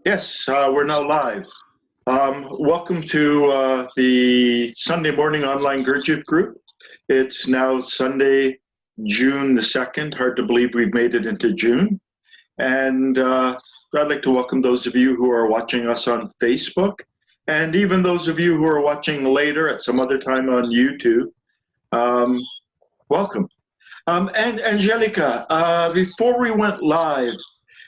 Yes, we're now live. Welcome to the Sunday morning online Gurdjieff group. It's now Sunday, June the 2nd. Hard to believe we've made it into June. And I'd like to welcome those of you who are watching us on Facebook, and even those of you who are watching later at some other time on YouTube. Welcome. And Angelica, before we went live,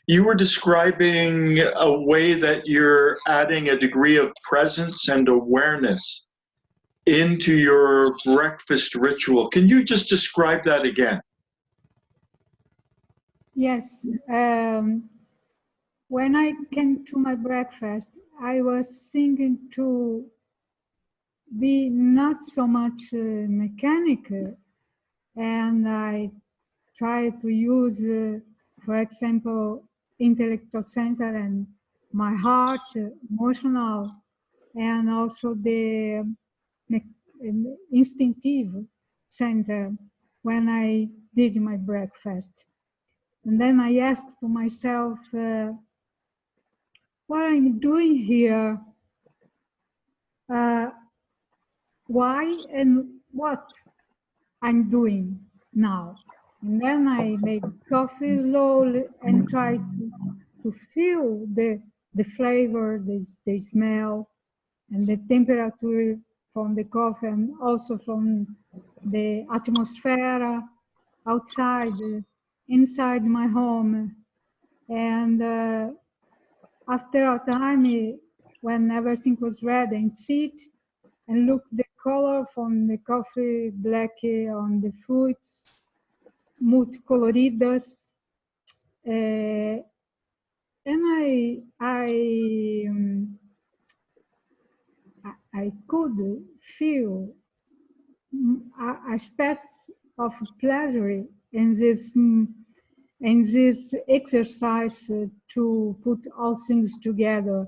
you were describing a way that you're adding a degree of presence and awareness into your breakfast ritual. Can you just describe that again? Yes. When I came to my breakfast, I was thinking to be not so much mechanical, and I try to use, for example, intellectual center and my heart, emotional, and also the instinctive center when I did my breakfast. And then I asked to myself, what I'm doing here, why and what I'm doing now. And then I made coffee slowly and tried to feel the flavor, the smell, and the temperature from the coffee, and also from the atmosphere outside, inside my home. And after a time, when everything was ready, and sit and look the color from the coffee, black on the fruits, multicoloridas, and I could feel a space of pleasure in this exercise to put all things together,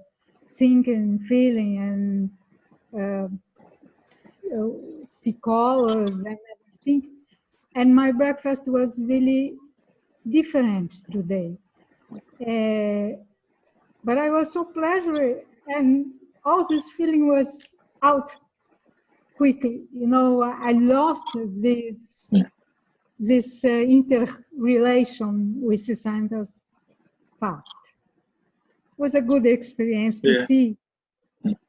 thinking, feeling, and see colors and everything. And my breakfast was really different today. But I was so pleasure, and all this feeling was out quickly. You know, I lost this interrelation with the centers fast. It was a good experience to see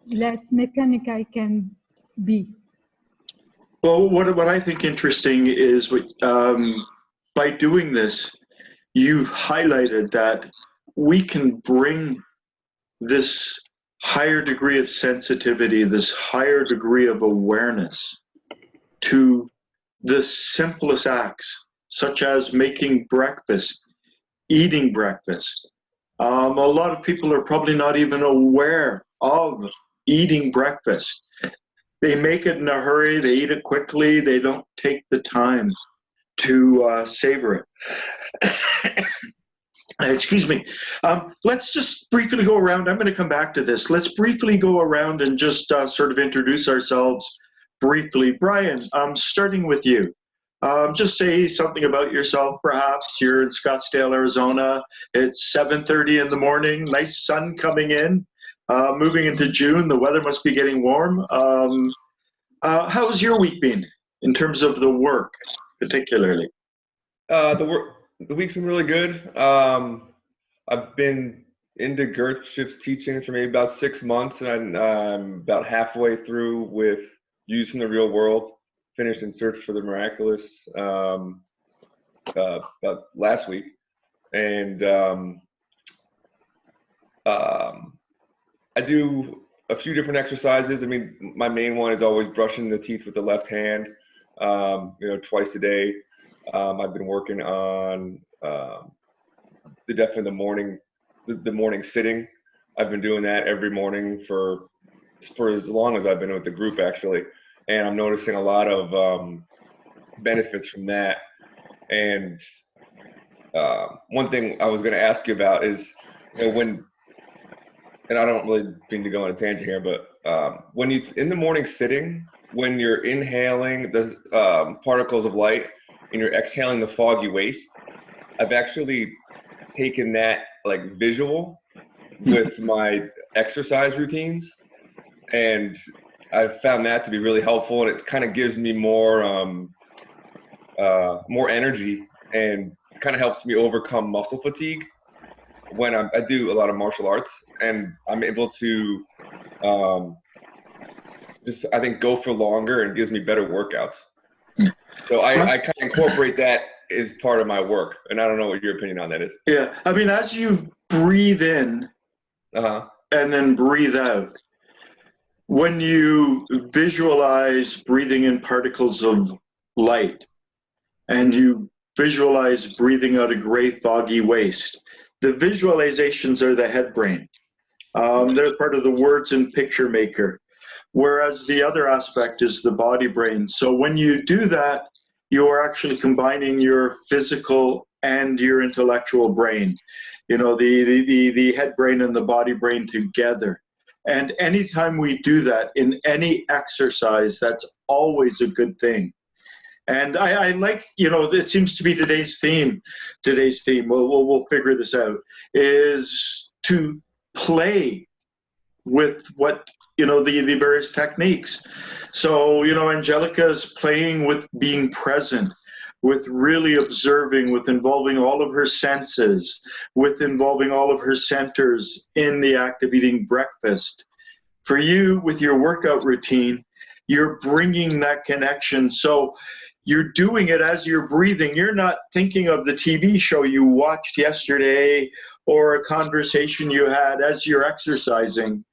less mechanic I can be. Well, what I think interesting is by doing this, you've highlighted that we can bring this higher degree of sensitivity, this higher degree of awareness to the simplest acts, such as making breakfast, eating breakfast. A lot of people are probably not even aware of eating breakfast. They make it in a hurry, they eat it quickly, they don't take the time to savor it. Excuse me. Let's just briefly go around. I'm going to come back to this. Let's briefly go around and just sort of introduce ourselves briefly. Brian, starting with you. Just say something about yourself, perhaps. You're in Scottsdale, Arizona. It's 7:30 in the morning. Nice sun coming in. Moving into June, the weather must be getting warm. How's your week been in terms of the work, particularly? The week's been really good. I've been into Gurdjieff's teaching for maybe about 6 months, and I'm about halfway through with Views from the Real World, finished In Search for the Miraculous about last week. And I do a few different exercises. I mean, my main one is always brushing the teeth with the left hand, twice a day. I've been working on definitely the morning sitting. I've been doing that every morning for as long as I've been with the group, actually, and I'm noticing a lot of benefits from that. And one thing I was going to ask you about is, and I don't really mean to go on a tangent here, but when you in the morning sitting, when you're inhaling the particles of light and you're exhaling the foggy waste, I've actually taken that like visual with my exercise routines, and I've found that to be really helpful, and it kind of gives me more more energy, and kind of helps me overcome muscle fatigue when I do a lot of martial arts, and I'm able to just, I think, go for longer, and gives me better workouts. So I kind of incorporate that as part of my work, and I don't know what your opinion on that is. Yeah, I mean, as you breathe in and then breathe out, when you visualize breathing in particles of light, and you visualize breathing out a gray, foggy waste, the visualizations are the head brain. They're part of the words and picture maker, whereas the other aspect is the body brain. So when you do that, you are actually combining your physical and your intellectual brain, the head brain and the body brain together. And anytime we do that in any exercise, that's always a good thing. And I like, it seems to be today's theme, we'll figure this out, is to play with what, the various techniques. So, Angelica's playing with being present, with really observing, with involving all of her senses, with involving all of her centers in the act of eating breakfast. For you, with your workout routine, you're bringing that connection. So you're doing it as you're breathing. You're not thinking of the TV show you watched yesterday or a conversation you had as you're exercising.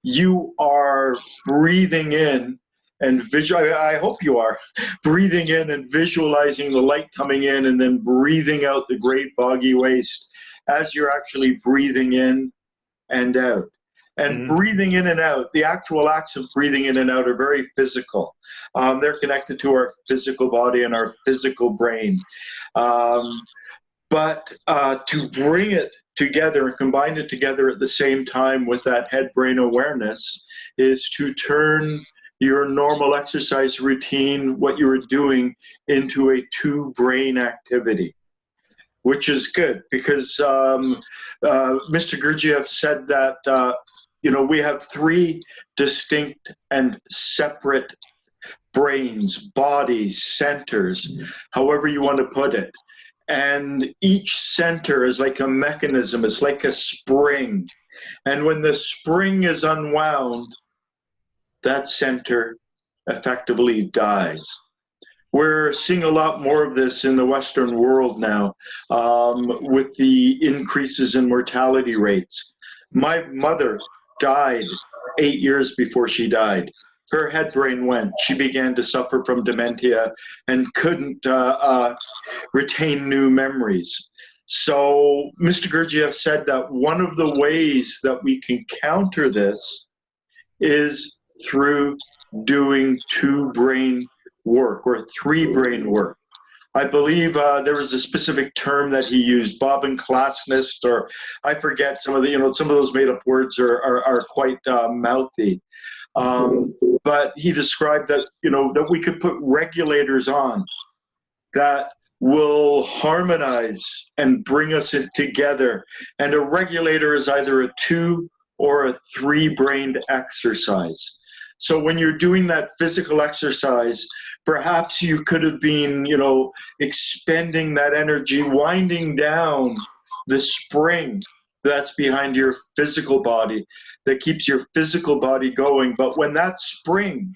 You are breathing in and I hope you are breathing in and visualizing the light coming in, and then breathing out the great foggy waste as you're actually breathing in and out. And breathing in and out, the actual acts of breathing in and out are very physical. They're connected to our physical body and our physical brain. But to bring it together and combine it together at the same time with that head-brain awareness is to turn your normal exercise routine, what you were doing, into a two-brain activity, which is good because Mr. Gurdjieff said that we have three distinct and separate brains, bodies, centers, however you want to put it. And each center is like a mechanism, it's like a spring. And when the spring is unwound, that center effectively dies. We're seeing a lot more of this in the Western world now, with the increases in mortality rates. My mother died 8 years before she died. Her head brain went. She began to suffer from dementia and couldn't retain new memories. So Mr. Gurdjieff said that one of the ways that we can counter this is through doing two-brain work or three-brain work. I believe there was a specific term that he used, bobbin classness, or I forget some of the, some of those made-up words are quite mouthy. But he described that, that we could put regulators on that will harmonize and bring us together. And a regulator is either a two or a three-brained exercise. So when you're doing that physical exercise, perhaps you could have been, expending that energy, winding down the spring that's behind your physical body, that keeps your physical body going. But when that spring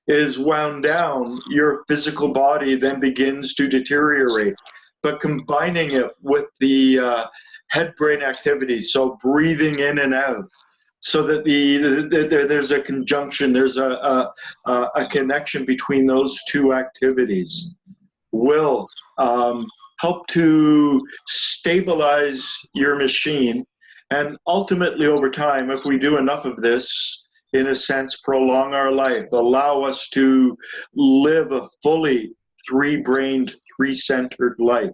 is wound down, your physical body then begins to deteriorate. But combining it with the head-brain activity, so breathing in and out, so that there's a conjunction, there's a connection between those two activities, will help to stabilize your machine, and ultimately over time, if we do enough of this, in a sense, prolong our life, allow us to live a fully three-brained, three-centered life.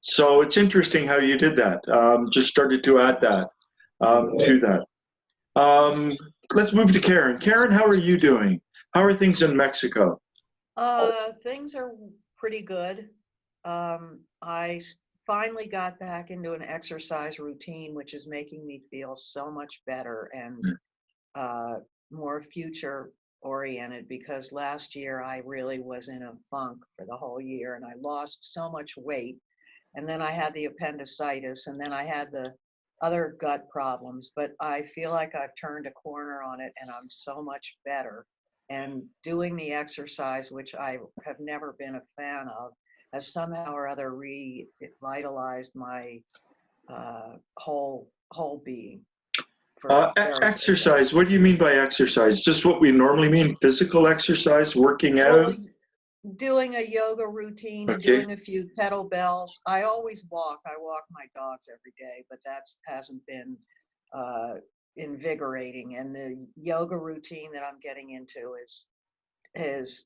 So it's interesting how you did that. Just started to add that to that. Let's move to Karen. Karen, how are you doing? How are things in Mexico? Things are pretty good. I finally got back into an exercise routine, which is making me feel so much better and more future oriented, because last year I really was in a funk for the whole year and I lost so much weight. And then I had the appendicitis, and then I had the other gut problems, but I feel like I've turned a corner on it and I'm so much better. And doing the exercise, which I have never been a fan of, has somehow or other revitalized my whole being. Exercise, what do you mean by exercise? Just what we normally mean, physical exercise, working out? Doing a yoga routine and doing a few kettlebells. I always walk. I walk my dogs every day, but that hasn't been invigorating. And the yoga routine that I'm getting into is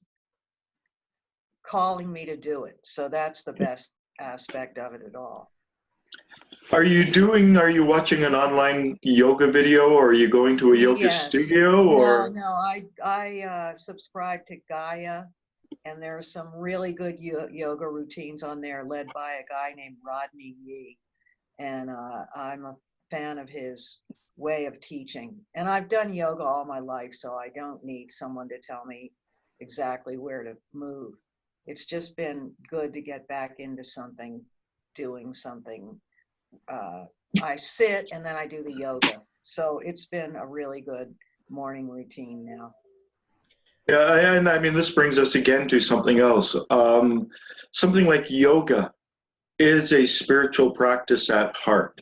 calling me to do it. So that's the best aspect of it at all. Are you watching an online yoga video, or are you going to a yoga studio? Or No, I subscribe to Gaia, and there's some really good yoga routines on there led by a guy named Rodney Yee. And I'm a fan of his way of teaching. And I've done yoga all my life, so I don't need someone to tell me exactly where to move. It's just been good to get back into something, doing something. I sit and then I do the yoga. So it's been a really good morning routine now. Yeah, and I mean, this brings us again to something else. Something like yoga is a spiritual practice at heart.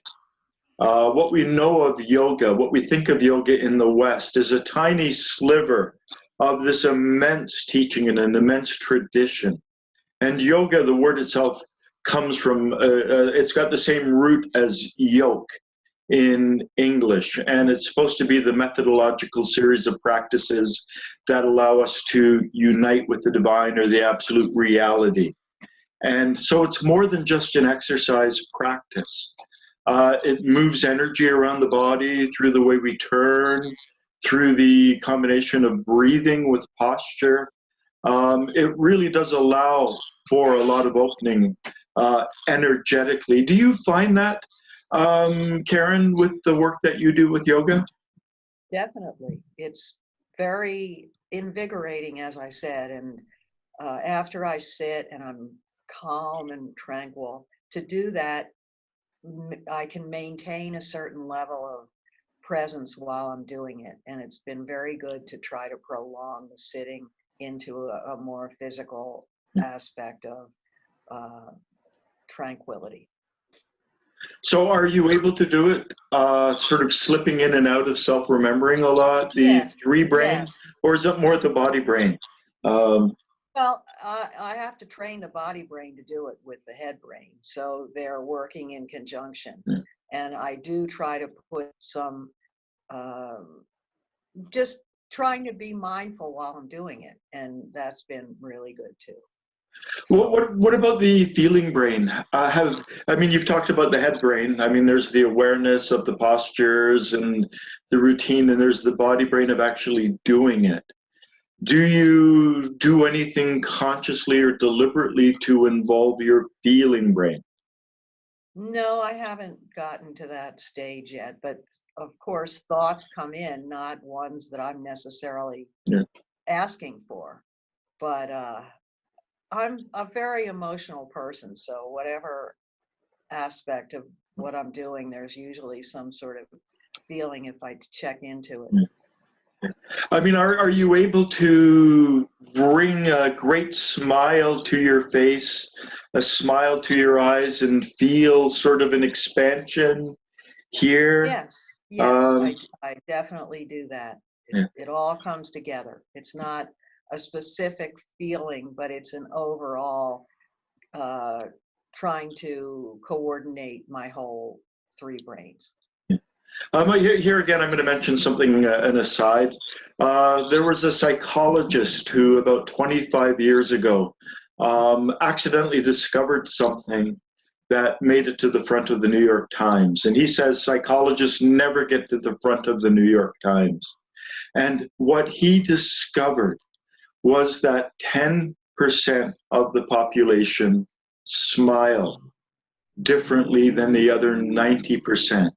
What we know of yoga, what we think of yoga in the West, is a tiny sliver of this immense teaching and an immense tradition. And yoga, the word itself, comes from, it's got the same root as yoke in English, and it's supposed to be the methodological series of practices that allow us to unite with the divine or the absolute reality. And so it's more than just an exercise practice. It moves energy around the body through the way we turn, through the combination of breathing with posture. It really does allow for a lot of opening energetically. Do you find that, Karen, with the work that you do with yoga? Definitely. It's very invigorating, as I said. And after I sit and I'm calm and tranquil, to do that, I can maintain a certain level of presence while I'm doing it. And it's been very good to try to prolong the sitting into a more physical aspect of tranquility. So are you able to do it sort of slipping in and out of self-remembering a lot, the three brain, or is it more the body brain? Well, I have to train the body brain to do it with the head brain. So they're working in conjunction. And I do try to put some, just trying to be mindful while I'm doing it. And that's been really good too. Well, what about the feeling brain? I mean, you've talked about the head brain. I mean, there's the awareness of the postures and the routine, and there's the body brain of actually doing it. Do you do anything consciously or deliberately to involve your feeling brain? No, I haven't gotten to that stage yet, but of course thoughts come in, not ones that I'm necessarily asking for. But I'm a very emotional person, so whatever aspect of what I'm doing, there's usually some sort of feeling if I check into it. I mean, are you able to bring a great smile to your face, a smile to your eyes, and feel sort of an expansion here? Yes, I definitely do that. It all comes together. It's not a specific feeling, but it's an overall trying to coordinate my whole three brains. Here again, I'm going to mention something, an aside. There was a psychologist who about 25 years ago accidentally discovered something that made it to the front of the New York Times. And he says psychologists never get to the front of the New York Times. And what he discovered was that 10% of the population smile differently than the other 90%.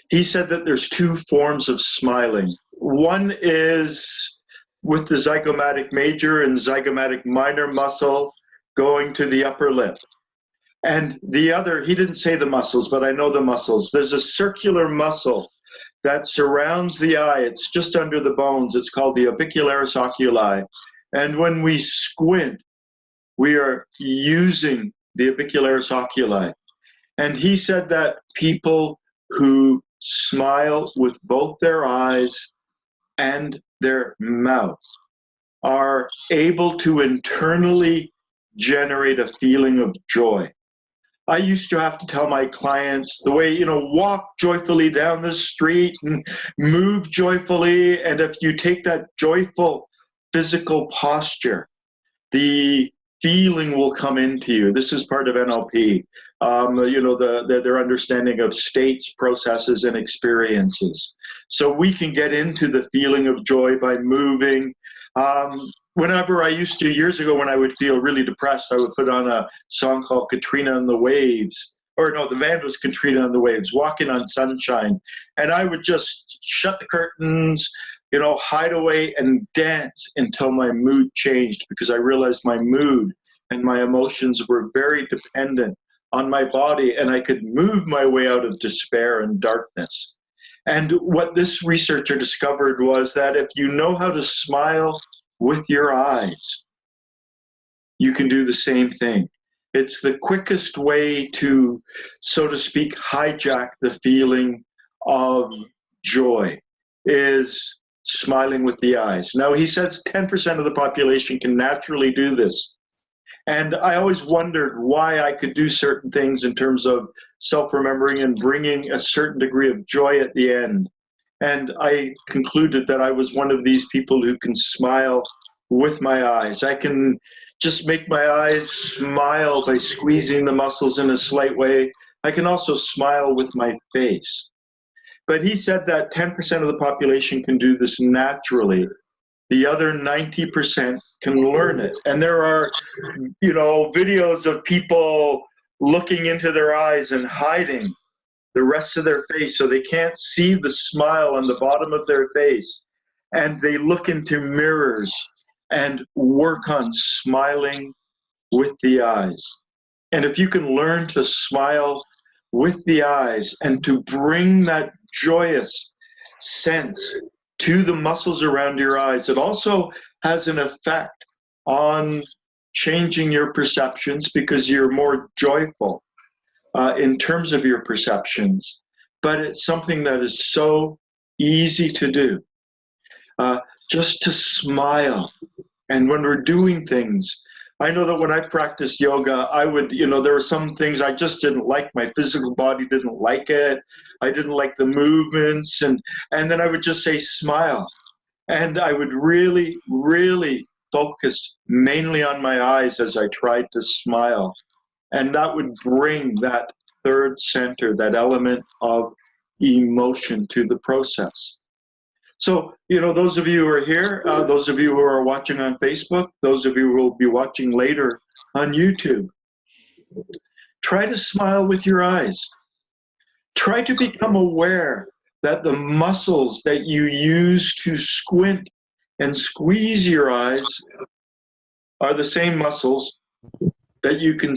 He said that there's two forms of smiling. One is with the zygomatic major and zygomatic minor muscle going to the upper lip. And the other, he didn't say the muscles, but I know the muscles. There's a circular muscle that surrounds the eye. It's just under the bones. It's called the orbicularis oculi. And when we squint, we are using the orbicularis oculi. And he said that people who smile with both their eyes and their mouth are able to internally generate a feeling of joy. I used to have to tell my clients the way, walk joyfully down the street and move joyfully. And if you take that joyful physical posture, the feeling will come into you. This is part of NLP, their understanding of states, processes, and experiences. So we can get into the feeling of joy by moving. Whenever I used to, years ago, when I would feel really depressed, I would put on a song called Katrina and the Waves. Or no, the band was Katrina and the Waves, Walking on Sunshine. And I would just shut the curtains, hide away and dance until my mood changed, because I realized my mood and my emotions were very dependent on my body, and I could move my way out of despair and darkness. And what this researcher discovered was that if you know how to smile with your eyes, you can do the same thing. It's the quickest way to, so to speak, hijack the feeling of joy, is smiling with the eyes. Now, he says 10% of the population can naturally do this. And I always wondered why I could do certain things in terms of self-remembering and bringing a certain degree of joy at the end. And I concluded that I was one of these people who can smile with my eyes. I can just make my eyes smile by squeezing the muscles in a slight way. I can also smile with my face. But he said that 10% of the population can do this naturally. The other 90% can learn it. And there are, videos of people looking into their eyes and hiding the rest of their face so they can't see the smile on the bottom of their face. And they look into mirrors and work on smiling with the eyes. And if you can learn to smile with the eyes and to bring that joyous sense to the muscles around your eyes, it also has an effect on changing your perceptions, because you're more joyful in terms of your perceptions. But it's something that is so easy to do, just to smile. And when we're doing things, I know that when I practiced yoga, I would, there were some things I just didn't like. My physical body didn't like it. I didn't like the movements. And then I would just say, smile. And I would really, really focus mainly on my eyes as I tried to smile. And that would bring that third center, that element of emotion to the process. So, those of you who are here, those of you who are watching on Facebook, those of you who will be watching later on YouTube, try to smile with your eyes. Try to become aware that the muscles that you use to squint and squeeze your eyes are the same muscles that you can,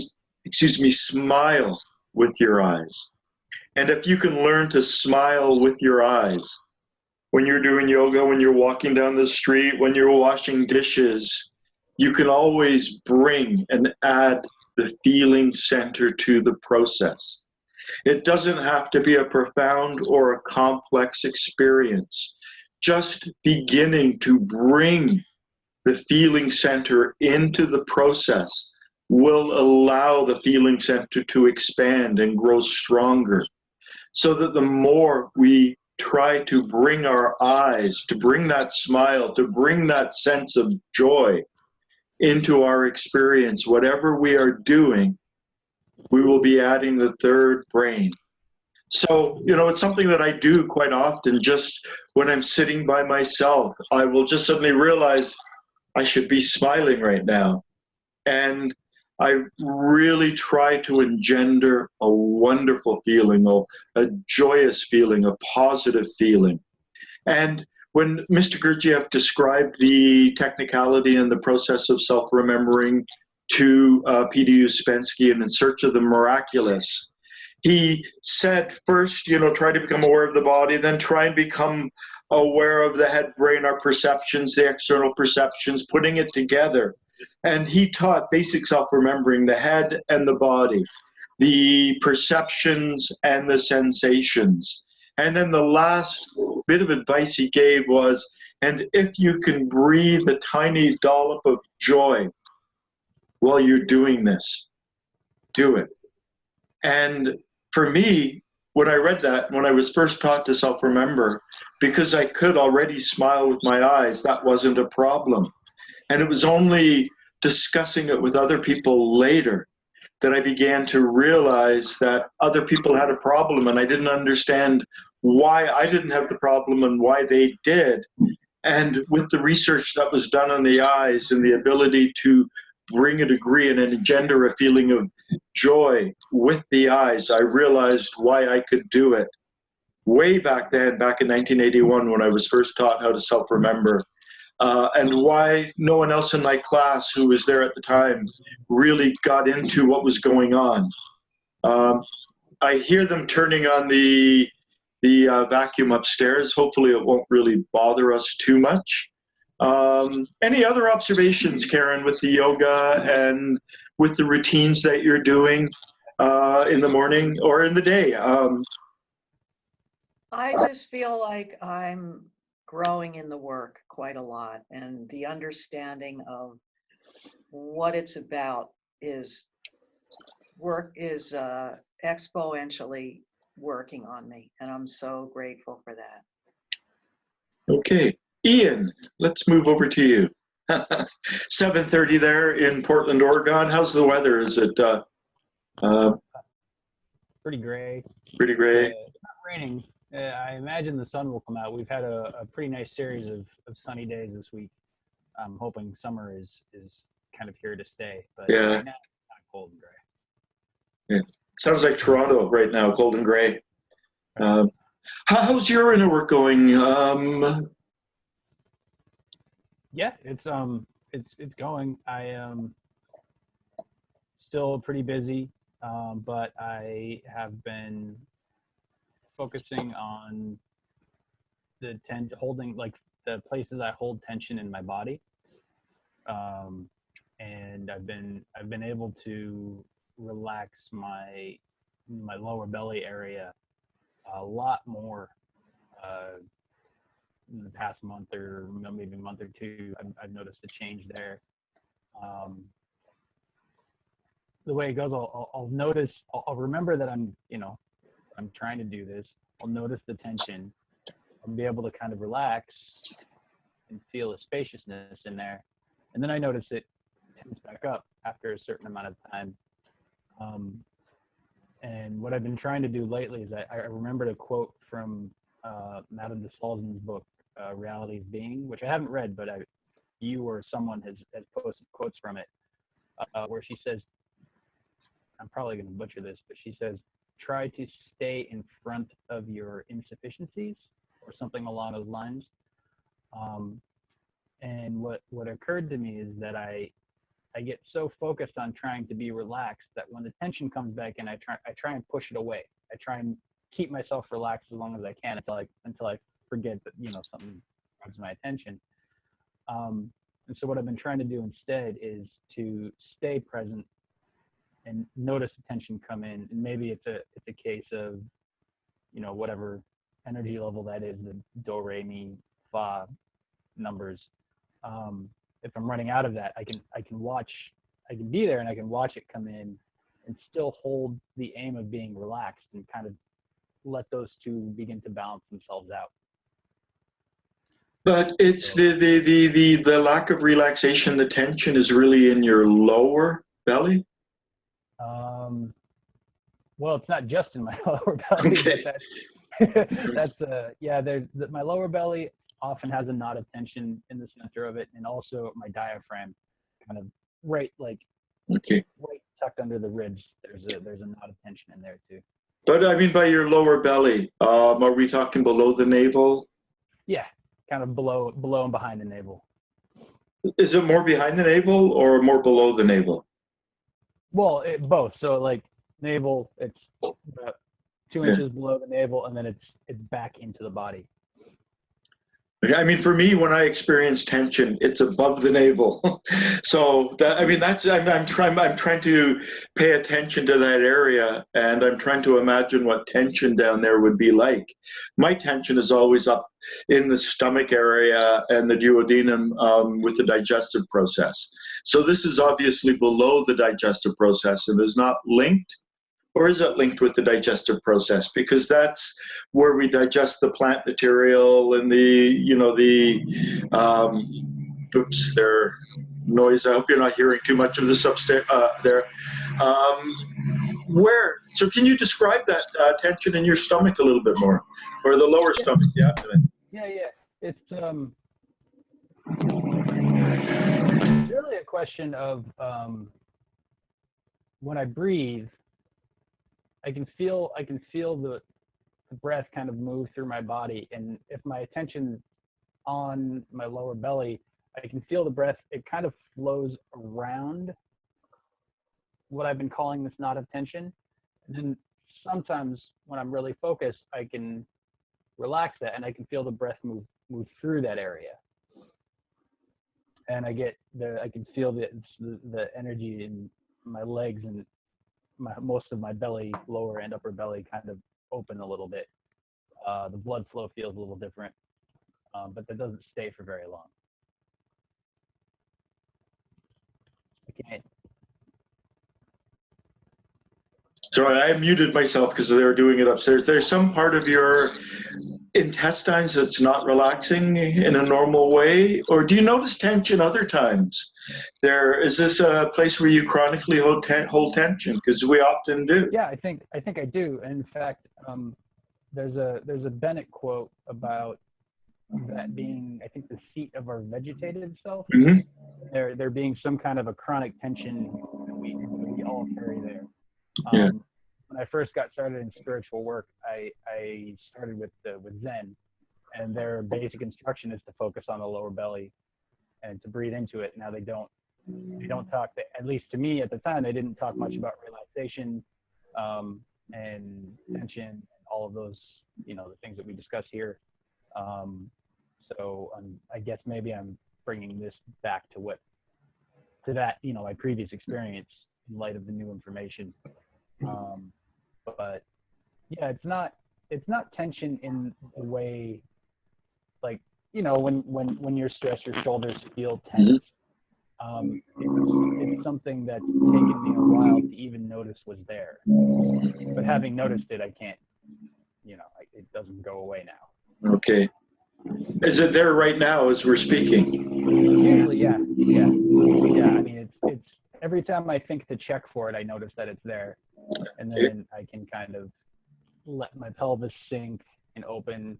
smile with your eyes. And if you can learn to smile with your eyes, when you're doing yoga, when you're walking down the street, when you're washing dishes, you can always bring and add the feeling center to the process. It doesn't have to be a profound or a complex experience. Just beginning to bring the feeling center into the process will allow the feeling center to expand and grow stronger, so that the more we try to bring our eyes, to bring that smile, to bring that sense of joy into our experience, whatever we are doing, we will be adding the third brain. So, it's something that I do quite often. Just when I'm sitting by myself, I will just suddenly realize I should be smiling right now. And I really try to engender a wonderful feeling, a joyous feeling, a positive feeling. And when Mr. Gurdjieff described the technicality and the process of self-remembering to P.D. Uspensky and In Search of the Miraculous, he said first, try to become aware of the body, then try and become aware of the head, brain, our perceptions, the external perceptions, putting it together. And he taught basic self-remembering, the head and the body, the perceptions and the sensations. And then the last bit of advice he gave was, and if you can breathe a tiny dollop of joy while you're doing this, do it. And for me, when I read that, when I was first taught to self-remember, because I could already smile with my eyes, that wasn't a problem. And it was only discussing it with other people later that I began to realize that other people had a problem, and I didn't understand why I didn't have the problem and why they did. And with the research that was done on the eyes and the ability to bring a degree and engender a feeling of joy with the eyes, I realized why I could do it. Way back then, back in 1981, when I was first taught how to self-remember, and why no one else in my class who was there at the time really got into what was going on. I hear them turning on the vacuum upstairs. Hopefully it won't really bother us too much. Any other observations, Karen, with the yoga and with the routines that you're doing in the morning or in the day? I just feel like I'm growing in the work quite a lot, and the understanding of what it's about is exponentially working on me, and I'm so grateful for that. Okay, Ian, let's move over to you. 7:30 there in Portland, Oregon. How's the weather? Is it pretty gray? Pretty gray. It's not raining. I imagine the sun will come out. We've had a pretty nice series of sunny days this week. I'm hoping summer is kind of here to stay, but yeah, right now it's kind of cold and gray. Yeah, sounds like Toronto right now, cold and gray. How's your inner work going? Yeah, it's going. I am still pretty busy, but I have been focusing on holding, like, the places I hold tension in my body, and I've been able to relax my lower belly area a lot more in the past month, or maybe a month or two. I've noticed a change there. The way it goes, I'll notice, I'll remember that I'm trying to do this. I'll notice the tension. I'll be able to kind of relax and feel a spaciousness in there. And then I notice it tense back up after a certain amount of time. And what I've been trying to do lately is I remembered a quote from Madame de Staël's book, Reality of Being, which I haven't read, but you or someone has posted quotes from it, where she says, I'm probably going to butcher this, but she says, try to stay in front of your insufficiencies, or something along those lines. And what occurred to me is that I get so focused on trying to be relaxed that when the tension comes back in, I try and push it away. I try and keep myself relaxed as long as I can until I forget that something grabs my attention. And so what I've been trying to do instead is to stay present and notice the tension come in. And maybe it's a case of whatever energy level that is, the do, re, mi, fa numbers. If I'm running out of that, I can be there and I can watch it come in and still hold the aim of being relaxed and kind of let those two begin to balance themselves out. But it's the lack of relaxation, the tension is really in your lower belly? Well, it's not just in my lower belly, okay. But my lower belly often has a knot of tension in the center of it, and also my diaphragm, kind of right, like Okay. right tucked under the ribs. There's a knot of tension in there too. But I mean, by your lower belly, are we talking below the navel? Yeah, kind of below and behind the navel. Is it more behind the navel or more below the navel? Well, both. So like navel, it's about 2 inches below the navel, and then it's back into the body. I mean, for me, when I experience tension, it's above the navel. So that, I mean, that's I'm trying to pay attention to that area, and I'm trying to imagine what tension down there would be like. My tension is always up in the stomach area and the duodenum with the digestive process. So this is obviously below the digestive process and is not linked. Or is it linked with the digestive process? Because that's where we digest the plant material and oops, there, noise. I hope you're not hearing too much of this upstairs there. So can you describe that tension in your stomach a little bit more? Or the lower stomach, the abdomen? Yeah. It's really a question of when I breathe, I can feel the breath kind of move through my body, and if my attention's on my lower belly, I can feel the breath. It kind of flows around what I've been calling this knot of tension. And then sometimes when I'm really focused, I can relax that, and I can feel the breath move through that area. And I can feel the energy in my legs and most of my belly, lower and upper belly, kind of open a little bit. The blood flow feels a little different, but that doesn't stay for very long. I can't. Sorry, I muted myself because they were doing it upstairs. There's some part of your intestines that's not relaxing in a normal way, or do you notice tension other times? Is this a place where you chronically hold tension? Because we often do. Yeah, I think I do. And in fact, there's a Bennett quote about that being, I think, the seat of our vegetative self. Mm-hmm. There being some kind of a chronic tension that we all carry there. Yeah. When I first got started in spiritual work, I started with Zen, and their basic instruction is to focus on the lower belly and to breathe into it. Now they don't talk, at least to me at the time, they didn't talk much about relaxation and tension, all of those, the things that we discuss here. So I guess maybe I'm bringing this back to that, my previous experience in light of the new information. But yeah, it's not tension in the way, like, when you're stressed, your shoulders feel tense. It's something that's taken me a while to even notice was there. But having noticed it, I can't, it doesn't go away now. Okay. Is it there right now as we're speaking? Usually, yeah. I mean, it's every time I think to check for it, I notice that it's there, and then I can kind of let my pelvis sink and open,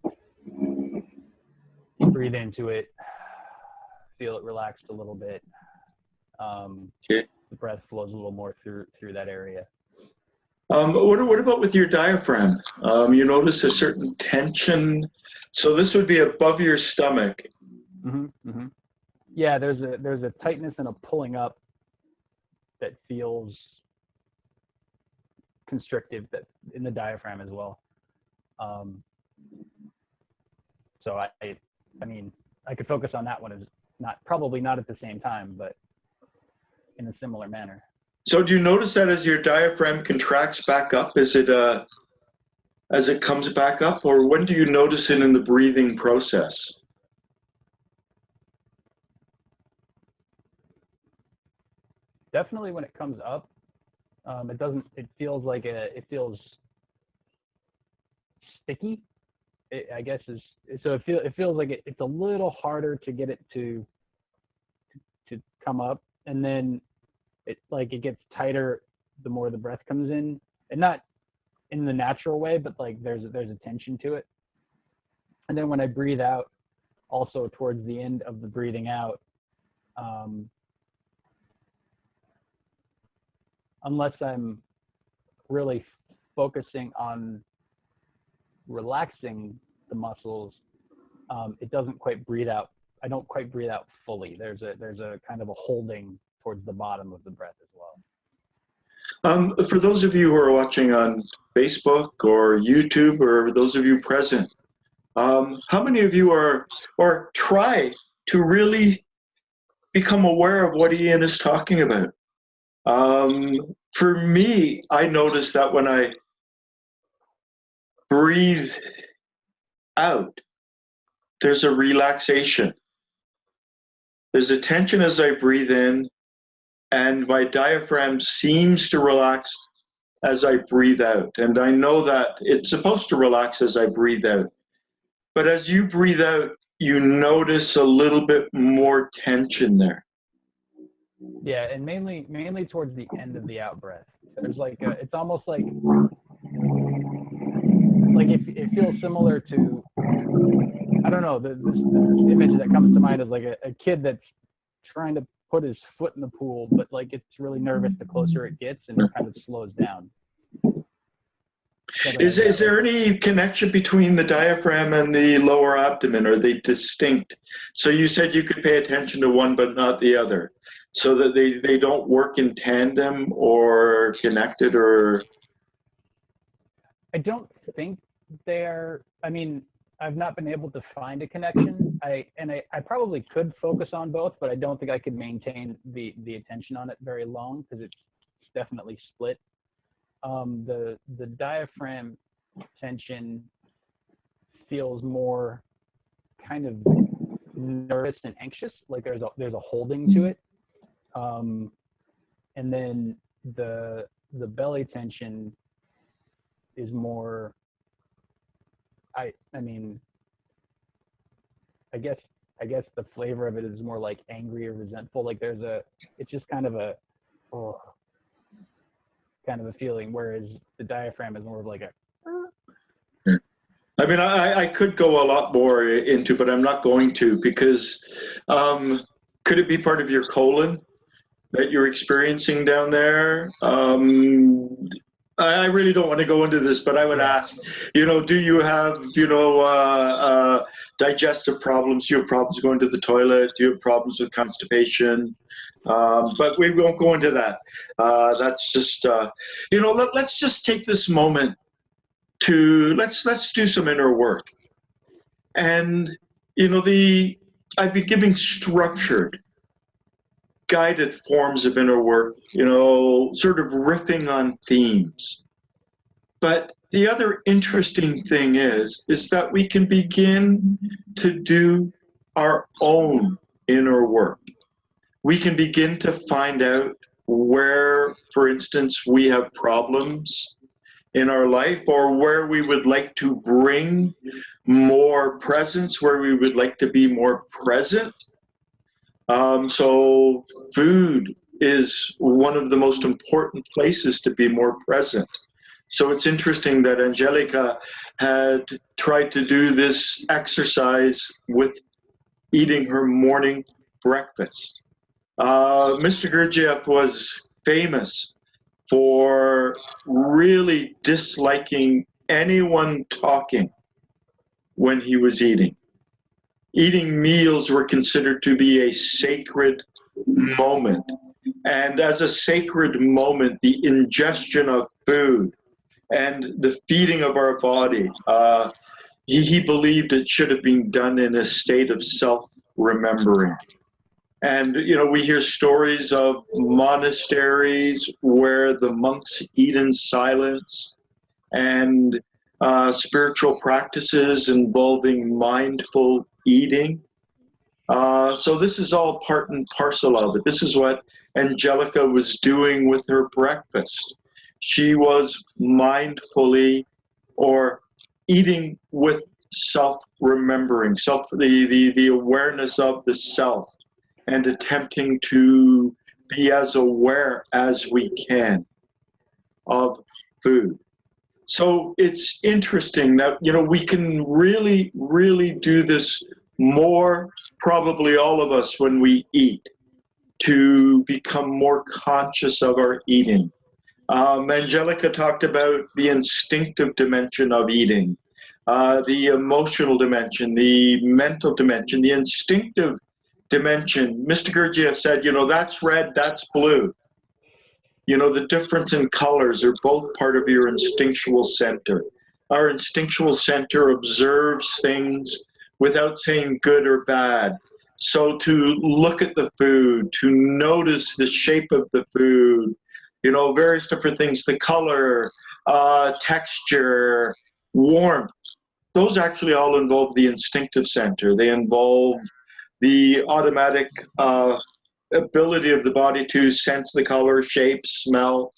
breathe into it, feel it relaxed a little bit. The breath flows a little more through that area. What about with your diaphragm? You notice a certain tension. So this would be above your stomach. Mm-hmm, mm-hmm. Yeah, there's a tightness and a pulling up that feels constrictive that in the diaphragm as well. So I mean, I could focus on that one as probably not at the same time, but in a similar manner. So do you notice that as your diaphragm contracts back up? Is it as it comes back up, or when do you notice it in the breathing process? Definitely when it comes up. It feels sticky. I guess it feels like it's a little harder to get it to come up, and then it gets tighter the more the breath comes in, and not in the natural way, but like there's a tension to it. And then when I breathe out, also towards the end of the breathing out, unless I'm really focusing on relaxing the muscles, it doesn't quite breathe out. I don't quite breathe out fully. There's a kind of a holding towards the bottom of the breath as well. For those of you who are watching on Facebook or YouTube, or those of you present, how many of you are, or try to really become aware of what Ian is talking about? For me, I notice that when I breathe out, there's a relaxation. There's a tension as I breathe in, and my diaphragm seems to relax as I breathe out. And I know that it's supposed to relax as I breathe out. But as you breathe out, you notice a little bit more tension there. Yeah, and mainly towards the end of the out breath. There's like it's almost like it feels similar to, I don't know, this image that comes to mind is like a kid that's trying to put his foot in the pool, but like it's really nervous the closer it gets, and it kind of slows down. Is there any connection between the diaphragm and the lower abdomen? Are they distinct? So you said you could pay attention to one but not the other, so that they don't work in tandem or connected, or? I don't think they're, I mean, I've not been able to find a connection. I probably could focus on both, but I don't think I could maintain the attention on it very long, because it's definitely split. The diaphragm tension feels more kind of nervous and anxious, like there's a holding to it. And then the belly tension is more, I mean, I guess the flavor of it is more like angry or resentful. Like it's just kind of a feeling, whereas the diaphragm is more of like a. I mean, I could go a lot more into, but I'm not going to, because could it be part of your colon that you're experiencing down there? I really don't want to go into this, but I would ask, do you have, digestive problems? Do you have problems going to the toilet? Do you have problems with constipation? But we won't go into that. That's just, let's just take this moment to, let's do some inner work. And, I've been giving structured, guided forms of inner work, sort of riffing on themes. But the other interesting thing is that we can begin to do our own inner work. We can begin to find out where, for instance, we have problems in our life, or where we would like to bring more presence, where we would like to be more present. So food is one of the most important places to be more present. So it's interesting that Angelica had tried to do this exercise with eating her morning breakfast. Mr. Gurdjieff was famous for really disliking anyone talking when he was eating. Eating meals were considered to be a sacred moment. And as a sacred moment, the ingestion of food and the feeding of our body, he believed it should have been done in a state of self-remembering. And, we hear stories of monasteries where the monks eat in silence, and spiritual practices involving mindful eating. So this is all part and parcel of it. This is what Angelica was doing with her breakfast. She was mindfully, or eating with self-remembering, the awareness of the self, and attempting to be as aware as we can of food. So it's interesting that, we can really, really do this more, probably all of us, when we eat, to become more conscious of our eating, Angelica talked about the instinctive dimension of eating, the emotional dimension, the mental dimension, the instinctive dimension. Mr. Gurdjieff said, you know, that's red, that's blue. You know, the difference in colors are both part of your instinctual center. Our instinctual center observes things without saying good or bad. So to look at the food, to notice the shape of the food, you know, various different things, the color, texture, warmth, those actually all involve the instinctive center. They involve the automatic ability of the body to sense the color, shape, smell.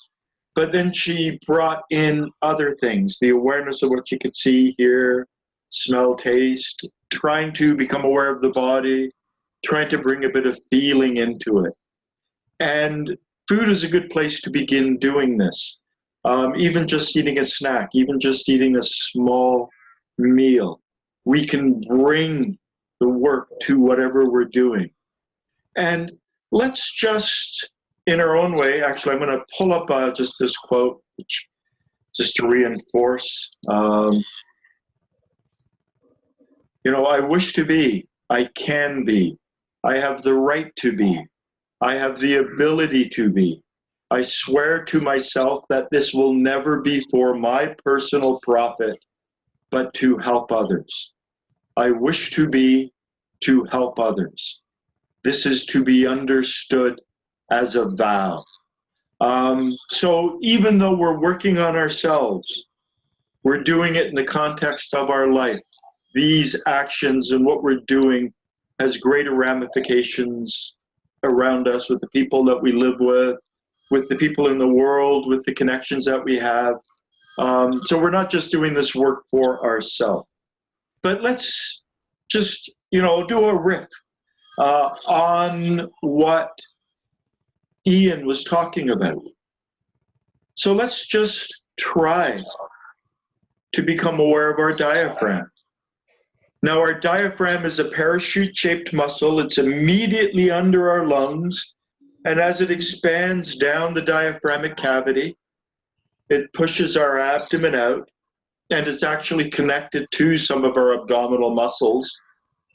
But then she brought in other things, the awareness of what she could see, hear, smell, taste, trying to become aware of the body, trying to bring a bit of feeling into it. And food is a good place to begin doing this. Even just eating a snack, even just eating a small meal, we can bring the work to whatever we're doing. And let's just, in our own way, actually, I'm going to pull up just this quote, which, just to reinforce. You know, I wish to be, I can be, I have the right to be, I have the ability to be. I swear to myself that this will never be for my personal profit, but to help others. I wish to be, to help others. This is to be understood as a vow. So even though we're working on ourselves, we're doing it in the context of our life. These actions and what we're doing has greater ramifications around us, with the people that we live with the people in the world, with the connections that we have. So we're not just doing this work for ourselves. But let's just, you know, do a riff on what Ian was talking about. So let's just try to become aware of our diaphragm. Now, our diaphragm is a parachute-shaped muscle. It's immediately under our lungs, and as it expands down the diaphragmatic cavity, it pushes our abdomen out, and it's actually connected to some of our abdominal muscles.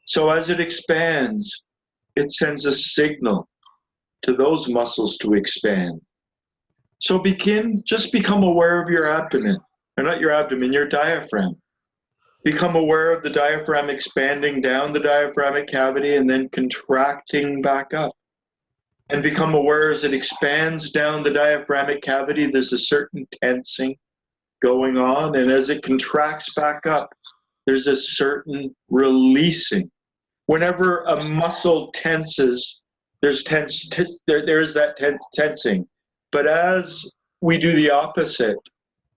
So as it expands, it sends a signal to those muscles to expand. So just become aware of your abdomen, or not your abdomen, your diaphragm. Become aware of the diaphragm expanding down the diaphragmatic cavity and then contracting back up. And become aware as it expands down the diaphragmatic cavity, there's a certain tensing going on. And as it contracts back up, there's a certain releasing. Whenever a muscle tenses, there's that tensing. But as we do the opposite,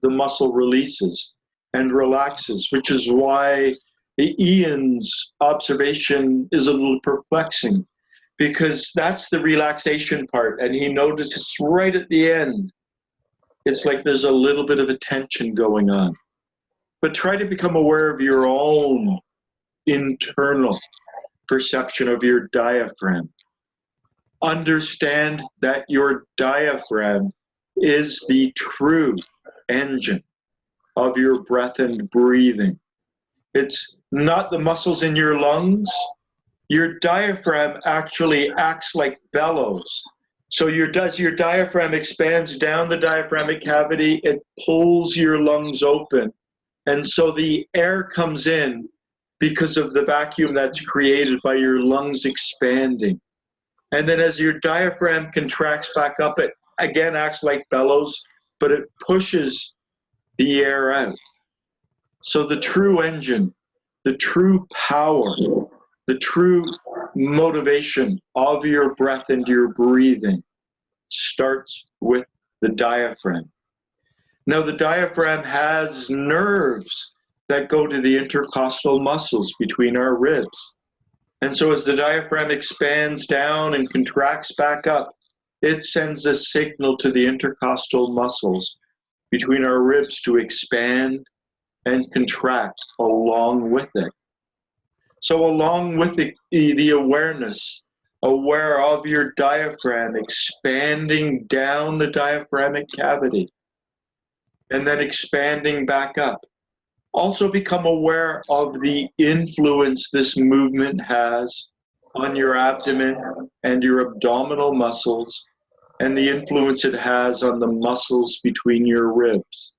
the muscle releases and relaxes, which is why Ian's observation is a little perplexing, because that's the relaxation part. And he notices right at the end, it's like there's a little bit of a tension going on. But try to become aware of your own internal perception of your diaphragm. Understand that your diaphragm is the true engine of your breath and breathing. It's not the muscles in your lungs. Your diaphragm actually acts like bellows. So as your diaphragm expands down the diaphragmatic cavity, it pulls your lungs open. And so the air comes in because of the vacuum that's created by your lungs expanding. And then as your diaphragm contracts back up, it again acts like bellows, but it pushes the air out. So the true engine, the true power, the true motivation of your breath and your breathing starts with the diaphragm. Now, the diaphragm has nerves that go to the intercostal muscles between our ribs. And so as the diaphragm expands down and contracts back up, it sends a signal to the intercostal muscles between our ribs to expand and contract along with it. So along with the awareness aware of your diaphragm expanding down the diaphragmatic cavity and then expanding back up. Also become aware of the influence this movement has on your abdomen and your abdominal muscles, and the influence it has on the muscles between your ribs.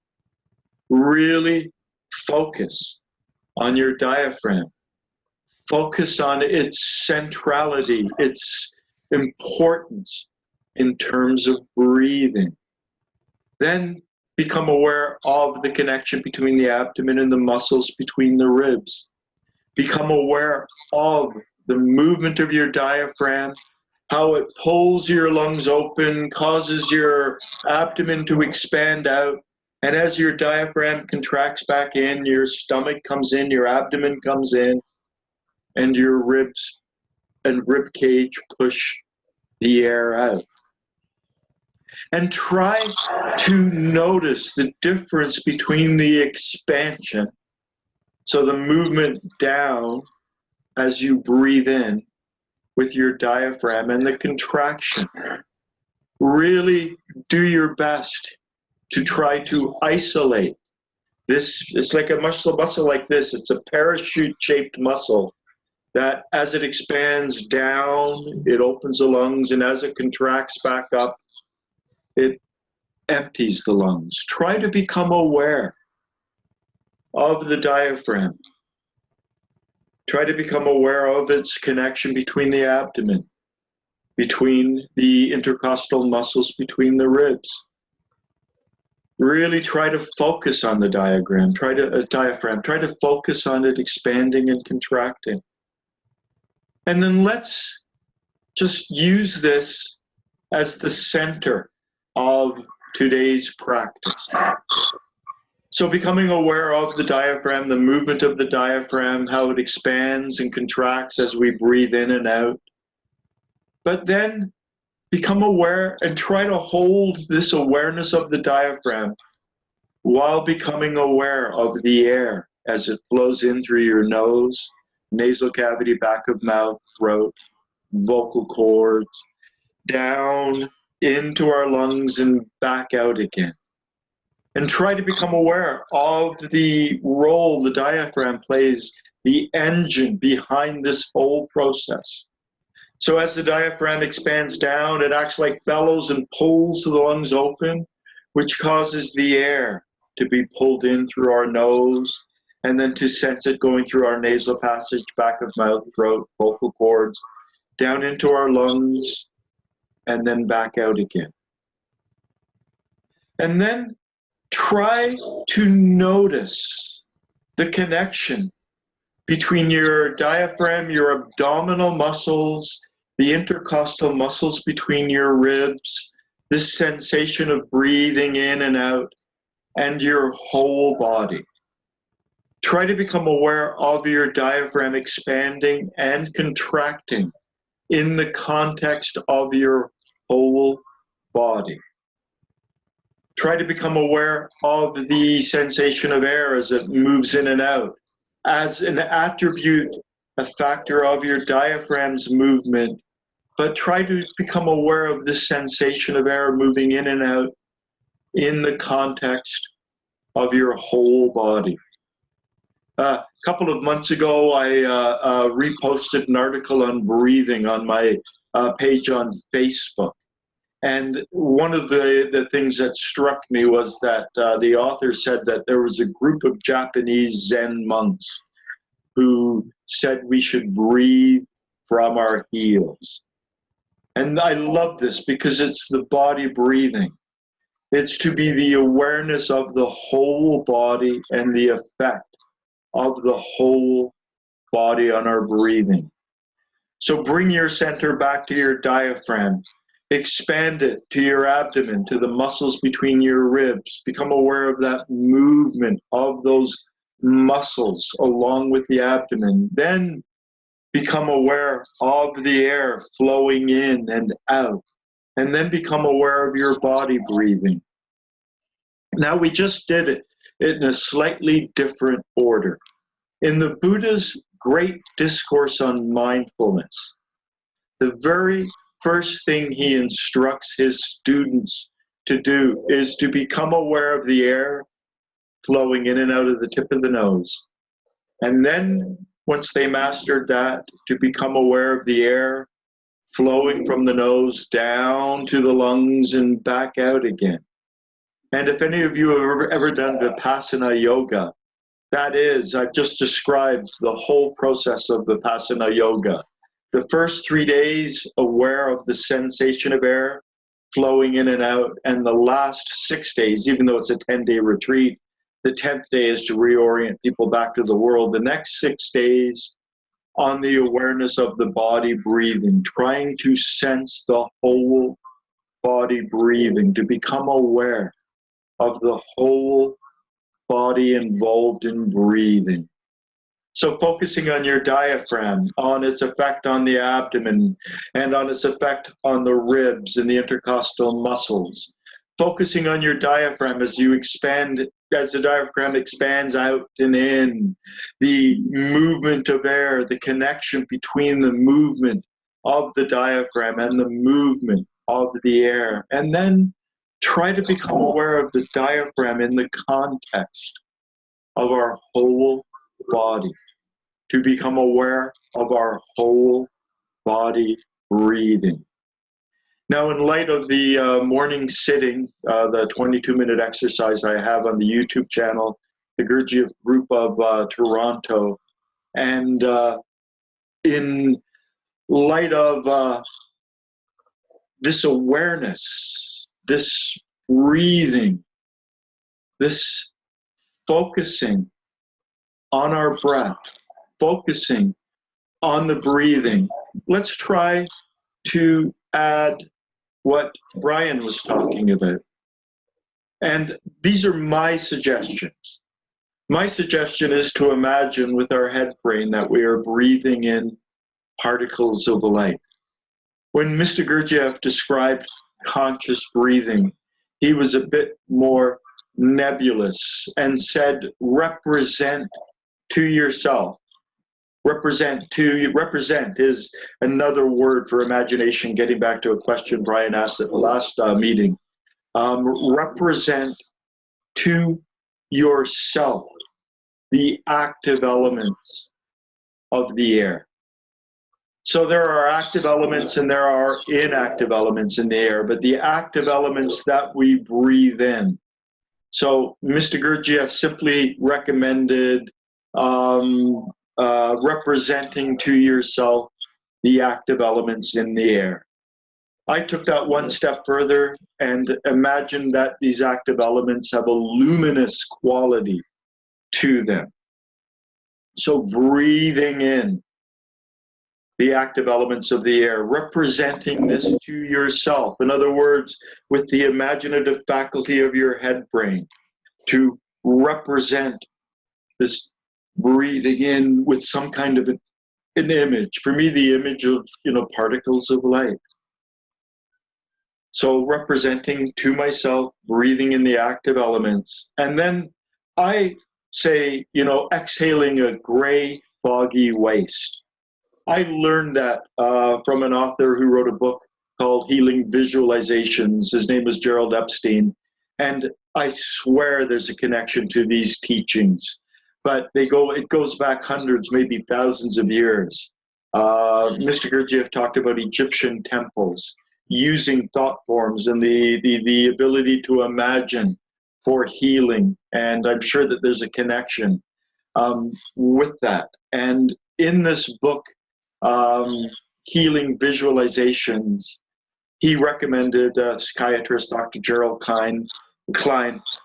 Really focus on your diaphragm. Focus on its centrality, its importance in terms of breathing. Then become aware of the connection between the abdomen and the muscles between the ribs. Become aware of the movement of your diaphragm, how it pulls your lungs open, causes your abdomen to expand out. And as your diaphragm contracts back in, your stomach comes in, your abdomen comes in, and your ribs and rib cage push the air out. And try to notice the difference between the expansion, so the movement down as you breathe in with your diaphragm, and the contraction. Really do your best to try to isolate this. It's like a muscle like this. It's a parachute-shaped muscle that as it expands down, it opens the lungs, and as it contracts back up, it empties the lungs. Try to become aware of the diaphragm. Try to become aware of its connection between the abdomen, between the intercostal muscles, between the ribs. Really try to focus on the diaphragm. Try to focus on it expanding and contracting. And then let's just use this as the center of today's practice. So becoming aware of the diaphragm, the movement of the diaphragm, how it expands and contracts as we breathe in and out. But then become aware and try to hold this awareness of the diaphragm while becoming aware of the air as it flows in through your nose, nasal cavity, back of mouth, throat, vocal cords, down into our lungs and back out again. And try to become aware of the role the diaphragm plays, the engine behind this whole process. So as the diaphragm expands down, it acts like bellows and pulls the lungs open, which causes the air to be pulled in through our nose, and then to sense it going through our nasal passage, back of mouth, throat, vocal cords, down into our lungs, and then back out again. And then try to notice the connection between your diaphragm, your abdominal muscles, the intercostal muscles between your ribs, this sensation of breathing in and out, and your whole body. Try to become aware of your diaphragm expanding and contracting in the context of your whole body. Try to become aware of the sensation of air as it moves in and out, as an attribute, a factor of your diaphragm's movement, but try to become aware of this sensation of air moving in and out in the context of your whole body. A couple of months ago, I reposted an article on breathing on my page on Facebook. And one of the things that struck me was that the author said that there was a group of Japanese Zen monks who said we should breathe from our heels. And I love this because it's the body breathing. It's to be the awareness of the whole body and the effect of the whole body on our breathing. So bring your center back to your diaphragm. Expand it to your abdomen, to the muscles between your ribs. Become aware of that movement of those muscles along with the abdomen. Then become aware of the air flowing in and out. And then become aware of your body breathing. Now we just did it in a slightly different order. In the Buddha's great discourse on mindfulness, the very first thing he instructs his students to do is to become aware of the air flowing in and out of the tip of the nose. And then, once they mastered that, to become aware of the air flowing from the nose down to the lungs and back out again. And if any of you have ever done Vipassana yoga, that is, I've just described the whole process of Vipassana yoga. The first 3 days, aware of the sensation of air flowing in and out, and the last 6 days, even though it's a 10-day retreat, the 10th day is to reorient people back to the world. The next 6 days on the awareness of the body breathing, trying to sense the whole body breathing, to become aware of the whole body involved in breathing. So focusing on your diaphragm, on its effect on the abdomen, and on its effect on the ribs and the intercostal muscles. Focusing on your diaphragm as you expand, as the diaphragm expands out and in, the movement of air, the connection between the movement of the diaphragm and the movement of the air. And then try to become aware of the diaphragm in the context of our whole body, to become aware of our whole body breathing. Now, in light of the morning sitting, the 22-minute exercise I have on the YouTube channel, the Gurdjieff group of Toronto, and in light of this awareness, this breathing, this focusing on our breath, focusing on the breathing, let's try to add what Brian was talking about. And these are my suggestions. My suggestion is to imagine with our head brain that we are breathing in particles of light. When Mr. Gurdjieff described conscious breathing, he was a bit more nebulous and said, represent to yourself. Represent is another word for imagination, getting back to a question Brian asked at the last meeting. Represent to yourself the active elements of the air. So there are active elements and there are inactive elements in the air, but the active elements that we breathe in. So Mr. Gurdjieff simply recommended representing to yourself the active elements in the air. I took that one step further and imagined that these active elements have a luminous quality to them. So breathing in the active elements of the air, representing this to yourself. In other words, with the imaginative faculty of your head brain, to represent this breathing in with some kind of an image. For me, the image of, particles of light. So representing to myself, breathing in the active elements. And then I say, exhaling a gray, foggy waste. I learned that from an author who wrote a book called Healing Visualizations. His name was Gerald Epstein. And I swear there's a connection to these teachings. But it goes back hundreds, maybe thousands of years. Mr. Gurdjieff talked about Egyptian temples using thought forms and the ability to imagine for healing. And I'm sure that there's a connection with that. And in this book, Healing Visualizations, he recommended psychiatrist Dr. Gerald Klein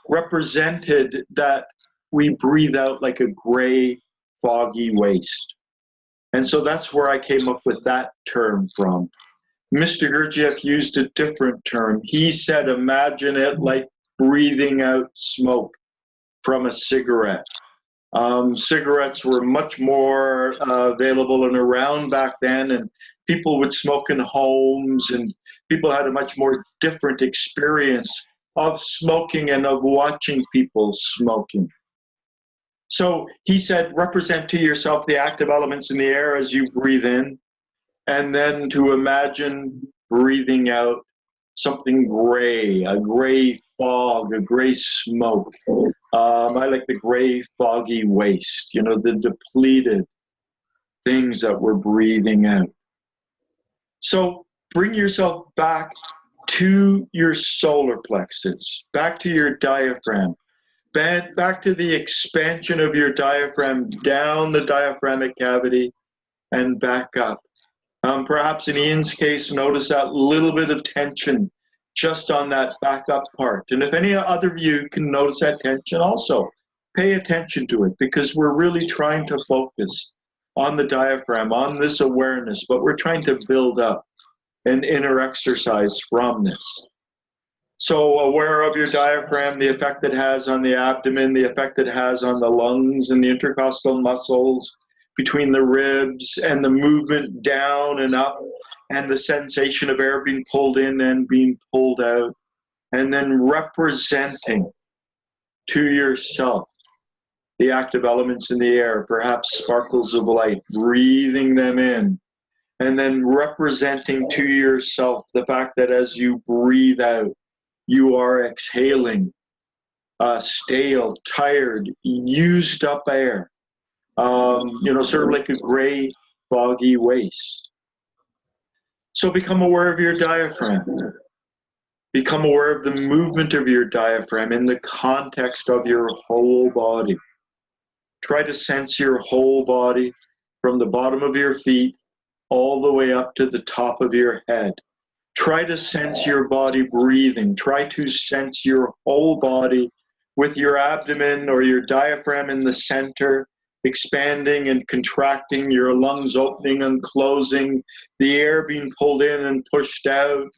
represented that we breathe out like a gray, foggy waste. And so that's where I came up with that term from. Mr. Gurdjieff used a different term. He said, imagine it like breathing out smoke from a cigarette. Cigarettes were much more available and around back then, and people would smoke in homes, and people had a much more different experience of smoking and of watching people smoking. So he said, represent to yourself the active elements in the air as you breathe in, And then to imagine breathing out something gray, a gray fog, a gray smoke. I like the gray, foggy waste, you know, the depleted things that we're breathing out. So bring yourself back to your solar plexus, back to your diaphragm, back to the expansion of your diaphragm down the diaphragmatic cavity and back up. Perhaps in Ian's case, notice that little bit of tension just on that back up part. And if any other of you can notice that tension also, pay attention to it, because we're really trying to focus on the diaphragm, on this awareness, but we're trying to build up an inner exercise from this. So aware of your diaphragm, the effect it has on the abdomen, the effect it has on the lungs and the intercostal muscles between the ribs, and the movement down and up, and the sensation of air being pulled in and being pulled out, and then representing to yourself the active elements in the air, perhaps sparkles of light, breathing them in, and then representing to yourself the fact that as you breathe out, you are exhaling stale, tired, used up air, you know, sort of like a gray, foggy waste. So become aware of your diaphragm. Become aware of the movement of your diaphragm in the context of your whole body. Try to sense your whole body from the bottom of your feet all the way up to the top of your head. Try to sense your body breathing. Try to sense your whole body with your abdomen or your diaphragm in the center, expanding and contracting, your lungs opening and closing, the air being pulled in and pushed out,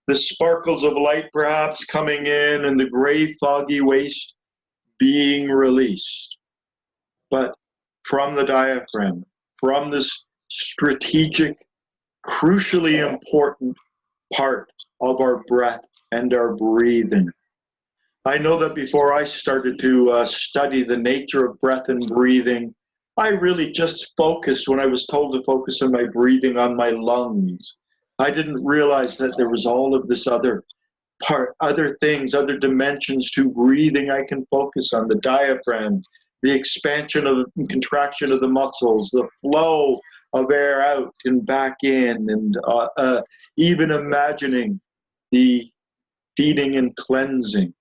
the sparkles of light perhaps coming in, and the gray foggy waste being released. But from the diaphragm, from this strategic, crucially important part of our breath and our breathing. I know that before I started to study the nature of breath and breathing, I really just focused, when I was told to focus on my breathing, on my lungs. I didn't realize that there was all of this other part, other things, other dimensions to breathing I can focus on: the diaphragm, the expansion of and contraction of the muscles, the flow of air out and back in, and even imagining the feeding and cleansing,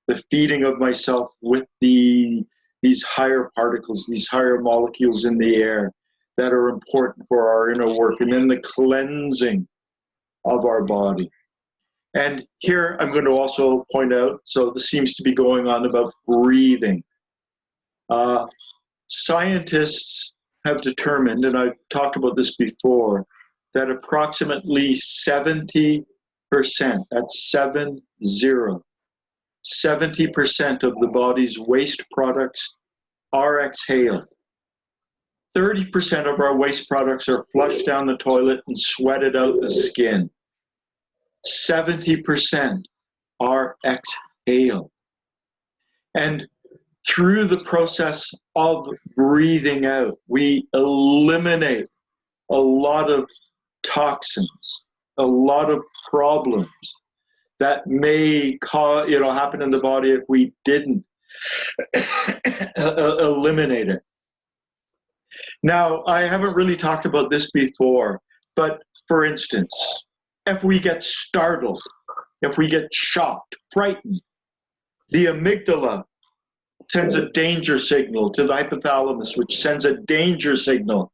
the feeding of myself with these higher particles, these higher molecules in the air that are important for our inner work, and then the cleansing of our body. And here I'm going to also point out, so this seems to be going on about breathing. Scientists have determined, and I've talked about this before, that approximately 70%, that's 70% of the body's waste products are exhaled. 30% of our waste products are flushed down the toilet and sweated out the skin. 70% are exhaled. And through the process of breathing out, we eliminate a lot of toxins, a lot of problems that may happen in the body if we didn't eliminate it. Now, I haven't really talked about this before, but for instance, if we get startled, if we get shocked, frightened, the amygdala sends a danger signal to the hypothalamus, which sends a danger signal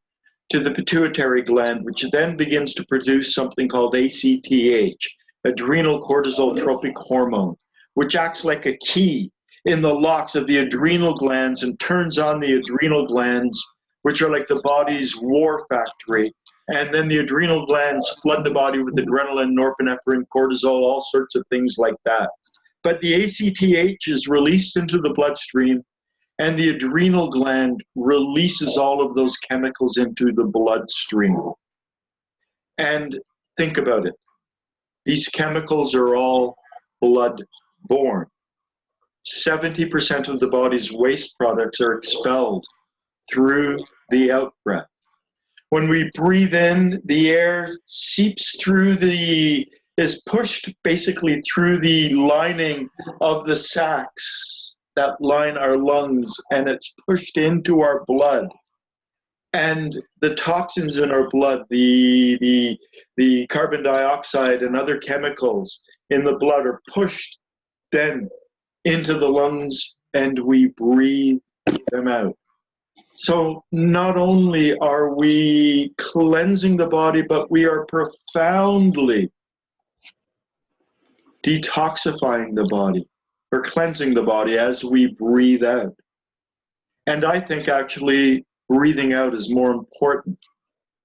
to the pituitary gland, which then begins to produce something called ACTH, adrenal cortisotropic hormone, which acts like a key in the locks of the adrenal glands and turns on the adrenal glands, which are like the body's war factory. And then the adrenal glands flood the body with adrenaline, norepinephrine, cortisol, all sorts of things like that. But the ACTH is released into the bloodstream, and the adrenal gland releases all of those chemicals into the bloodstream. And think about it. These chemicals are all blood-borne. 70% of the body's waste products are expelled through the out-breath. When we breathe in, the air seeps through is pushed basically through the lining of the sacs that line our lungs, and it's pushed into our blood. And the toxins in our blood, the carbon dioxide and other chemicals in the blood are pushed then into the lungs, and we breathe them out. So not only are we cleansing the body, but we are profoundly detoxifying the body, or cleansing the body as we breathe out. And I think actually breathing out is more important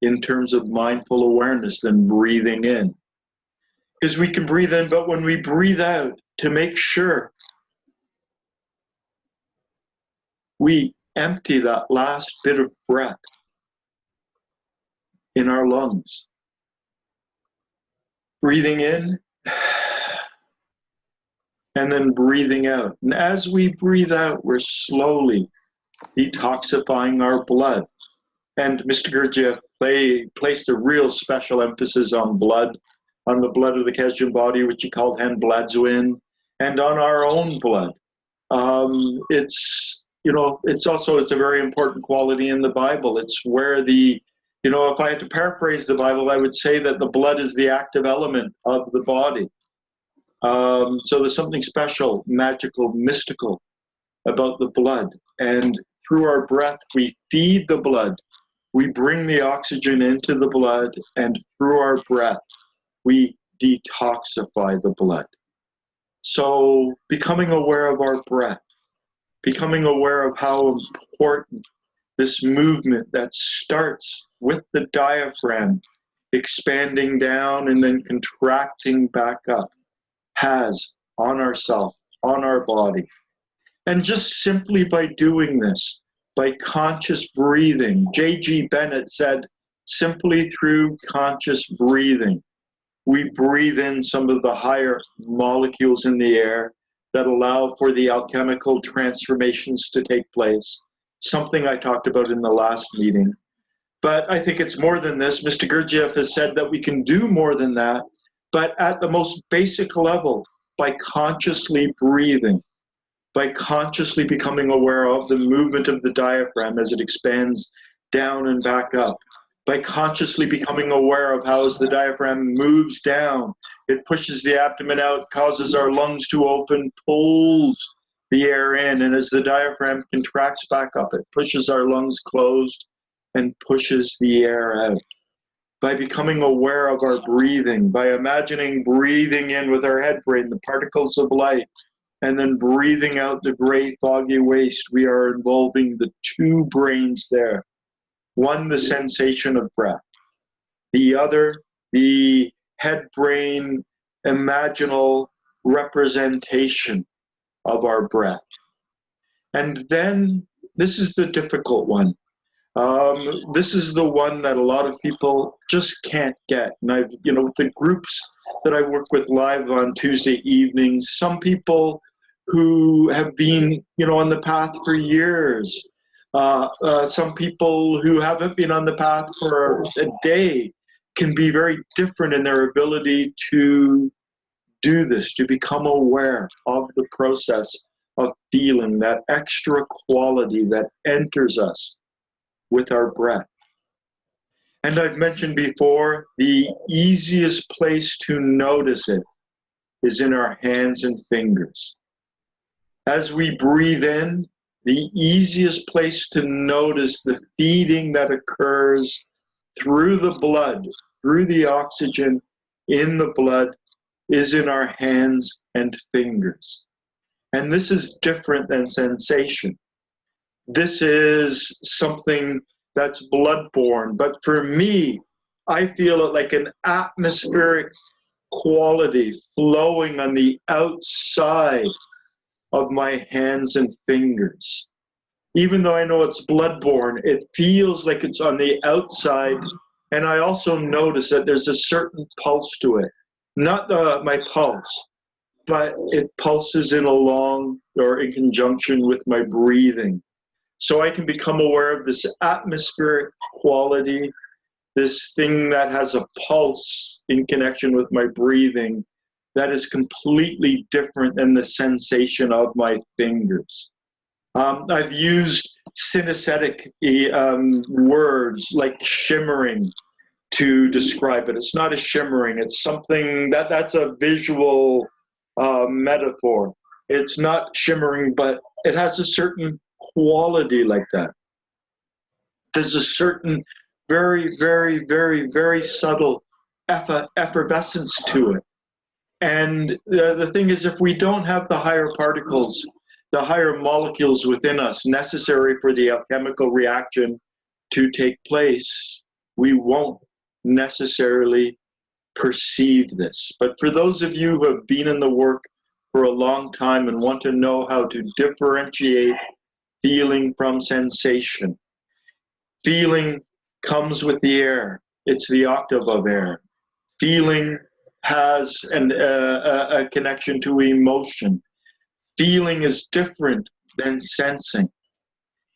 in terms of mindful awareness than breathing in. Because we can breathe in, but when we breathe out, to make sure we empty that last bit of breath in our lungs. Breathing in, and then breathing out. And as we breathe out, we're slowly detoxifying our blood. And Mr. Gurdjieff placed a real special emphasis on blood, on the blood of the Kesdjan body, which he called Hen Bladzuin, and on our own blood. It's a very important quality in the Bible. It's where if I had to paraphrase the Bible, I would say that the blood is the active element of the body. So there's something special, magical, mystical about the blood. And through our breath, we feed the blood. We bring the oxygen into the blood, and through our breath, we detoxify the blood. So becoming aware of our breath, becoming aware of how important this movement that starts with the diaphragm expanding down and then contracting back up has on ourself, on our body. And just simply by doing this, by conscious breathing, J.G. Bennett said, simply through conscious breathing, we breathe in some of the higher molecules in the air that allow for the alchemical transformations to take place, something I talked about in the last meeting. But I think it's more than this. Mr. Gurdjieff has said that we can do more than that, but at the most basic level, by consciously breathing, by consciously becoming aware of the movement of the diaphragm as it expands down and back up, by consciously becoming aware of how as the diaphragm moves down, it pushes the abdomen out, causes our lungs to open, pulls the air in, and as the diaphragm contracts back up, it pushes our lungs closed and pushes the air out. By becoming aware of our breathing, by imagining breathing in with our head brain, the particles of light, and then breathing out the gray, foggy waste, we are involving the two brains there. One, the sensation of breath. The other, the head-brain imaginal representation of our breath. And then, this is the difficult one. This is the one that a lot of people just can't get. And I've, with the groups that I work with live on Tuesday evenings, some people who have been, on the path for years, some people who haven't been on the path for a day can be very different in their ability to do this, to become aware of the process of feeling, that extra quality that enters us with our breath. And I've mentioned before, the easiest place to notice it is in our hands and fingers. As we breathe in, the easiest place to notice the feeding that occurs through the blood, through the oxygen in the blood, is in our hands and fingers. And this is different than sensation. This is something that's blood-borne. But for me, I feel it like an atmospheric quality flowing on the outside of my hands and fingers. Even though I know it's blood-borne, it feels like it's on the outside. And I also notice that there's a certain pulse to it. Not my pulse, but it pulses in along or in conjunction with my breathing. So I can become aware of this atmospheric quality this thing that has a pulse in connection with my breathing that is completely different than the sensation of my fingers. I've used synesthetic words like shimmering to describe it. It's not a shimmering, it's something that's a visual metaphor. It's not shimmering, but it has a certain quality like that. There's a certain very, very, very, very subtle effervescence to it. And the thing is, if we don't have the higher particles, the higher molecules within us necessary for the alchemical reaction to take place, we won't necessarily perceive this. But for those of you who have been in the work for a long time and want to know how to differentiate feeling from sensation, feeling comes with the air. It's the octave of air. Feeling has a connection to emotion. Feeling is different than sensing.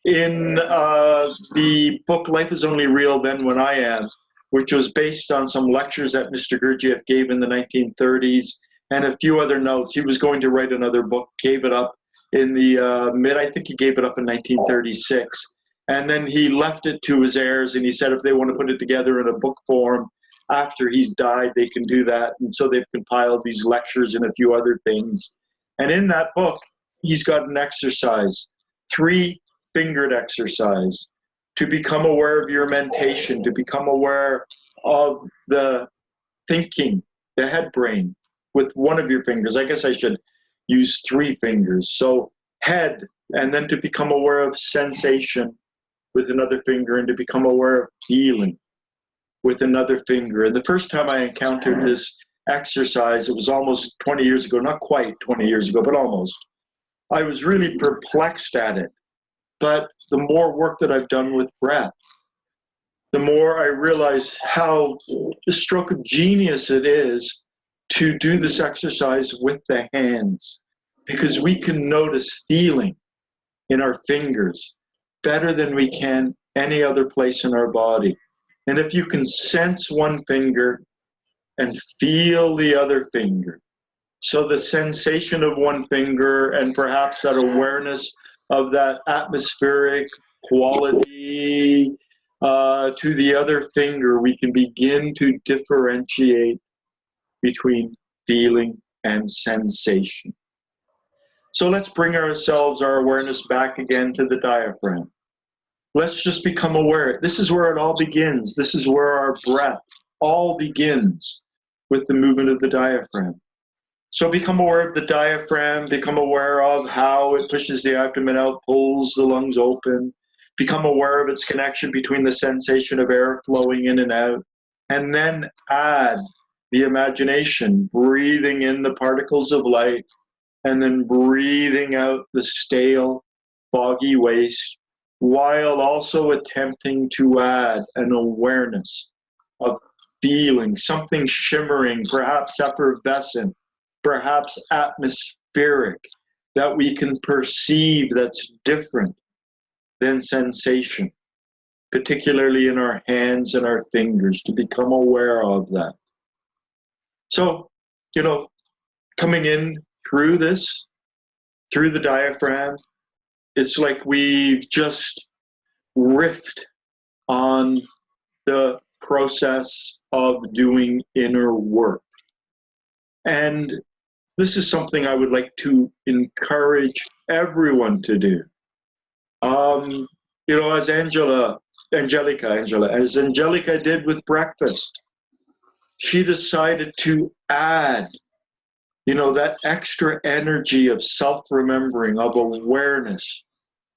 In the book Life is Only Real Then When I Am, which was based on some lectures that Mr. Gurdjieff gave in the 1930s and a few other notes. He was going to write another book, gave it up in the I think he gave it up in 1936. And then he left it to his heirs, and he said if they want to put it together in a book form after he's died, they can do that. And so they've compiled these lectures and a few other things. And in that book, he's got an exercise, 3-fingered exercise, to become aware of your mentation, to become aware of the thinking, the head brain, with one of your fingers. I guess I should use 3 fingers. So head, and then to become aware of sensation with another finger, and to become aware of feeling with another finger. And the first time I encountered this exercise, it was almost 20 years ago, not quite 20 years ago, but almost. I was really perplexed at it. But the more work that I've done with breath, the more I realize how a stroke of genius it is to do this exercise with the hands, because we can notice feeling in our fingers better than we can any other place in our body. And if you can sense one finger and feel the other finger, so the sensation of one finger and perhaps that awareness of that atmospheric quality to the other finger, we can begin to differentiate between feeling and sensation. So let's bring our awareness back again to the diaphragm. Let's just become aware. This is where it all begins. This is where our breath all begins, with the movement of the diaphragm. So become aware of the diaphragm, become aware of how it pushes the abdomen out, pulls the lungs open, become aware of its connection between the sensation of air flowing in and out, and then add the imagination, breathing in the particles of light, and then breathing out the stale, foggy waste, while also attempting to add an awareness of feeling, something shimmering, perhaps effervescent, perhaps atmospheric, that we can perceive that's different than sensation, particularly in our hands and our fingers, to become aware of that. So, coming in through this, through the diaphragm, it's like we've just riffed on the process of doing inner work. And this is something I would like to encourage everyone to do. As Angelica did with breakfast, she decided to add, that extra energy of self-remembering, of awareness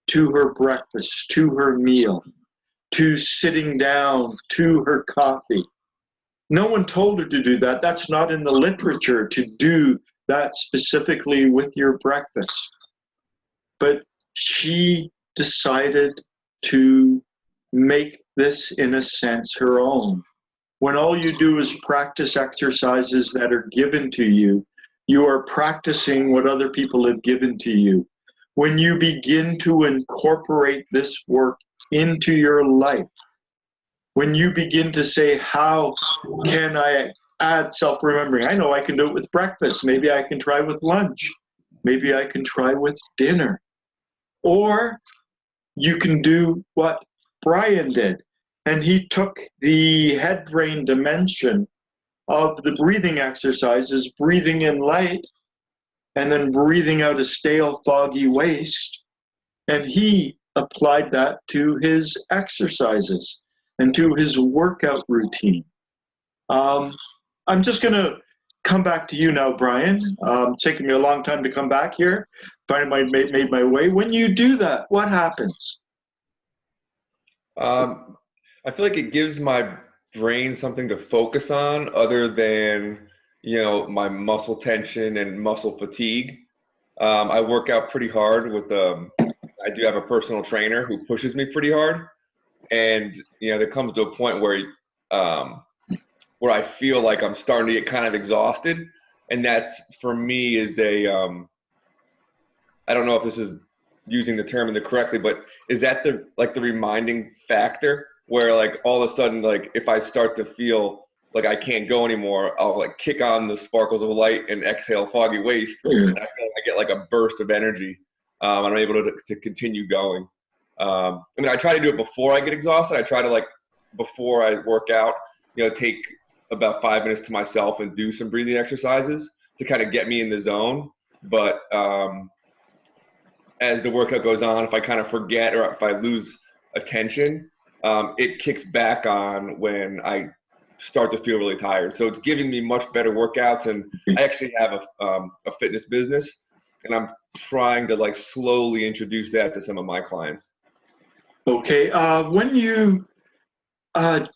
to her breakfast, to her meal, to sitting down, to her coffee. No one told her to do that. That's not in the literature, to do that specifically with your breakfast. But she decided to make this, in a sense, her own. When all you do is practice exercises that are given to you, you are practicing what other people have given to you. When you begin to incorporate this work into your life, when you begin to say, how can I add self-remembering? I know I can do it with breakfast. Maybe I can try with lunch. Maybe I can try with dinner. Or you can do what Brian did. And he took the head-brain dimension of the breathing exercises, breathing in light, and then breathing out a stale, foggy waste. And he applied that to his exercises and to his workout routine. I'm just going to come back to you now, Brian. It's taken me a long time to come back here. Finally made my way. When you do that, what happens? I feel like it gives my brain something to focus on other than, you know, my muscle tension and muscle fatigue. I work out pretty hard with, I do have a personal trainer who pushes me pretty hard. And, you know, there comes to a point where I feel like I'm starting to get kind of exhausted. And that's, for me, is a, I don't know if this is using the term correctly, but is that the reminding factor where, like, all of a sudden, like, if I start to feel like I can't go anymore, I'll like kick on the sparkles of light and exhale foggy waste, and I feel like I get like a burst of energy. I'm able to continue going. I mean, I try to do it before I get exhausted. I try to, like, before I work out, you know, take about 5 minutes to myself and do some breathing exercises to kind of get me in the zone. But as the workout goes on, if I kind of forget or if I lose attention, it kicks back on when I start to feel really tired. So it's giving me much better workouts. And I actually have a fitness business, and I'm trying to, like, slowly introduce that to some of my clients. Okay. When you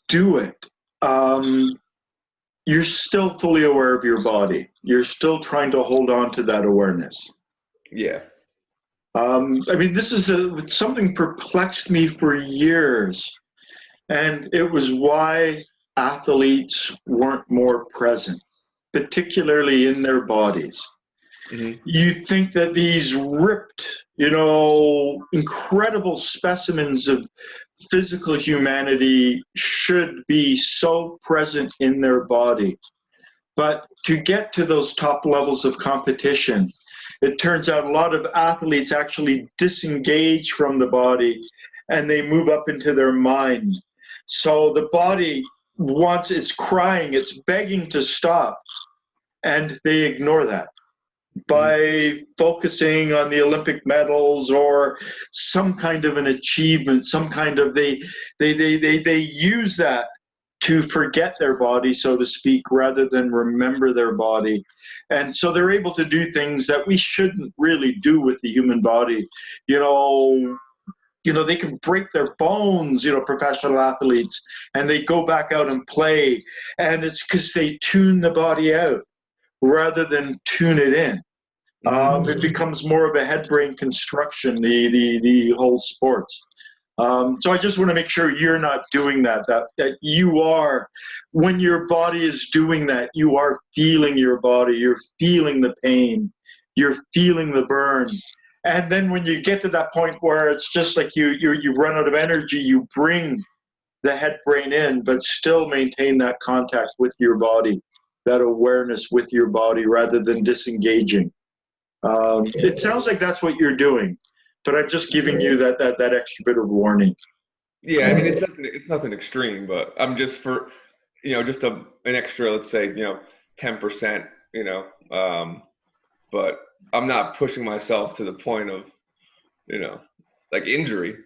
do it, you're still fully aware of your body. You're still trying to hold on to that awareness. Yeah. I mean, this is something perplexed me for years, and it was why athletes weren't more present, particularly in their bodies. Mm-hmm. You think that these ripped, you know, incredible specimens of physical humanity should be so present in their body. But to get to those top levels of competition, it turns out a lot of athletes actually disengage from the body and they move up into their mind. So the body it's crying, it's begging to stop, and they ignore that by focusing on the Olympic medals or some kind of an achievement, some kind of, they use that to forget their body, so to speak, rather than remember their body. And so they're able to do things that we shouldn't really do with the human body. You know, they can break their bones, you know, professional athletes, and they go back out and play. And it's because they tune the body out rather than tune it in. It becomes more of a head-brain construction, the whole sports. So I just want to make sure you're not doing that, that you are, when your body is doing that, you are feeling your body, you're feeling the pain, you're feeling the burn. And then when you get to that point where it's just like you've run out of energy, you bring the head brain in, but still maintain that contact with your body, that awareness with your body rather than disengaging. It sounds like that's what you're doing, but I'm just giving you that extra bit of warning. Yeah, I mean, it's nothing extreme, but I'm just for, you know, just an extra, let's say, you know, 10%, you know, but I'm not pushing myself to the point of, you know, like injury.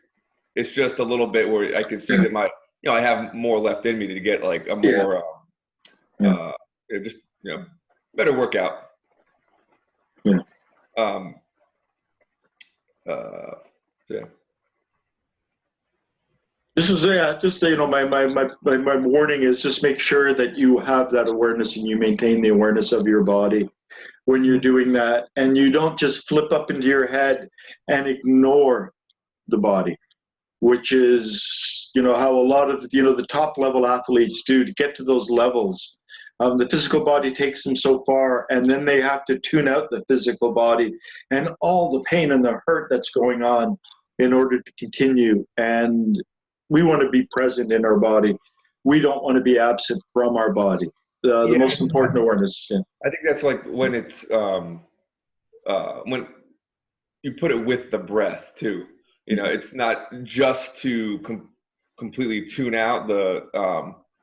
It's just a little bit where I can see that you know, I have more left in me to get like a more, just, you know, better workout. Yeah. Yeah. This is just, you know, my warning is just make sure that you have that awareness and you maintain the awareness of your body when you're doing that, and you don't just flip up into your head and ignore the body, which is, you know, how a lot of, you know, the top level athletes do to get to those levels. The physical body takes them so far, and then they have to tune out the physical body and all the pain and the hurt that's going on in order to continue. And We want to be present in our body. We don't want to be absent from our body. The Yeah, most important awareness. Yeah. I think that's like when it's when you put it with the breath too. You know, it's not just to completely tune out the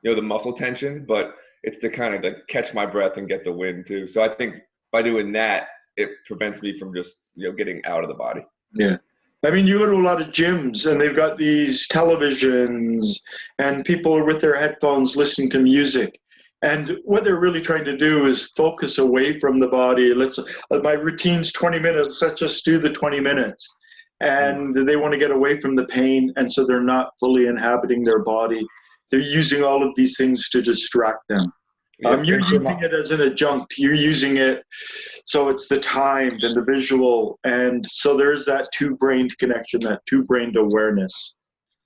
you know, the muscle tension, but it's to kind of like catch my breath and get the wind too. So I think by doing that, it prevents me from just, you know, getting out of the body. Yeah. I mean, you go to a lot of gyms and they've got these televisions and people are with their headphones listening to music. And what they're really trying to do is focus away from the body. My routine's 20 minutes. Let's just do the 20 minutes. And they want to get away from the pain. And so they're not fully inhabiting their body. They're using all of these things to distract them. Yep. You're using it as an adjunct. You're using it so it's the timed and the visual. And so there's that two-brained connection, that two-brained awareness.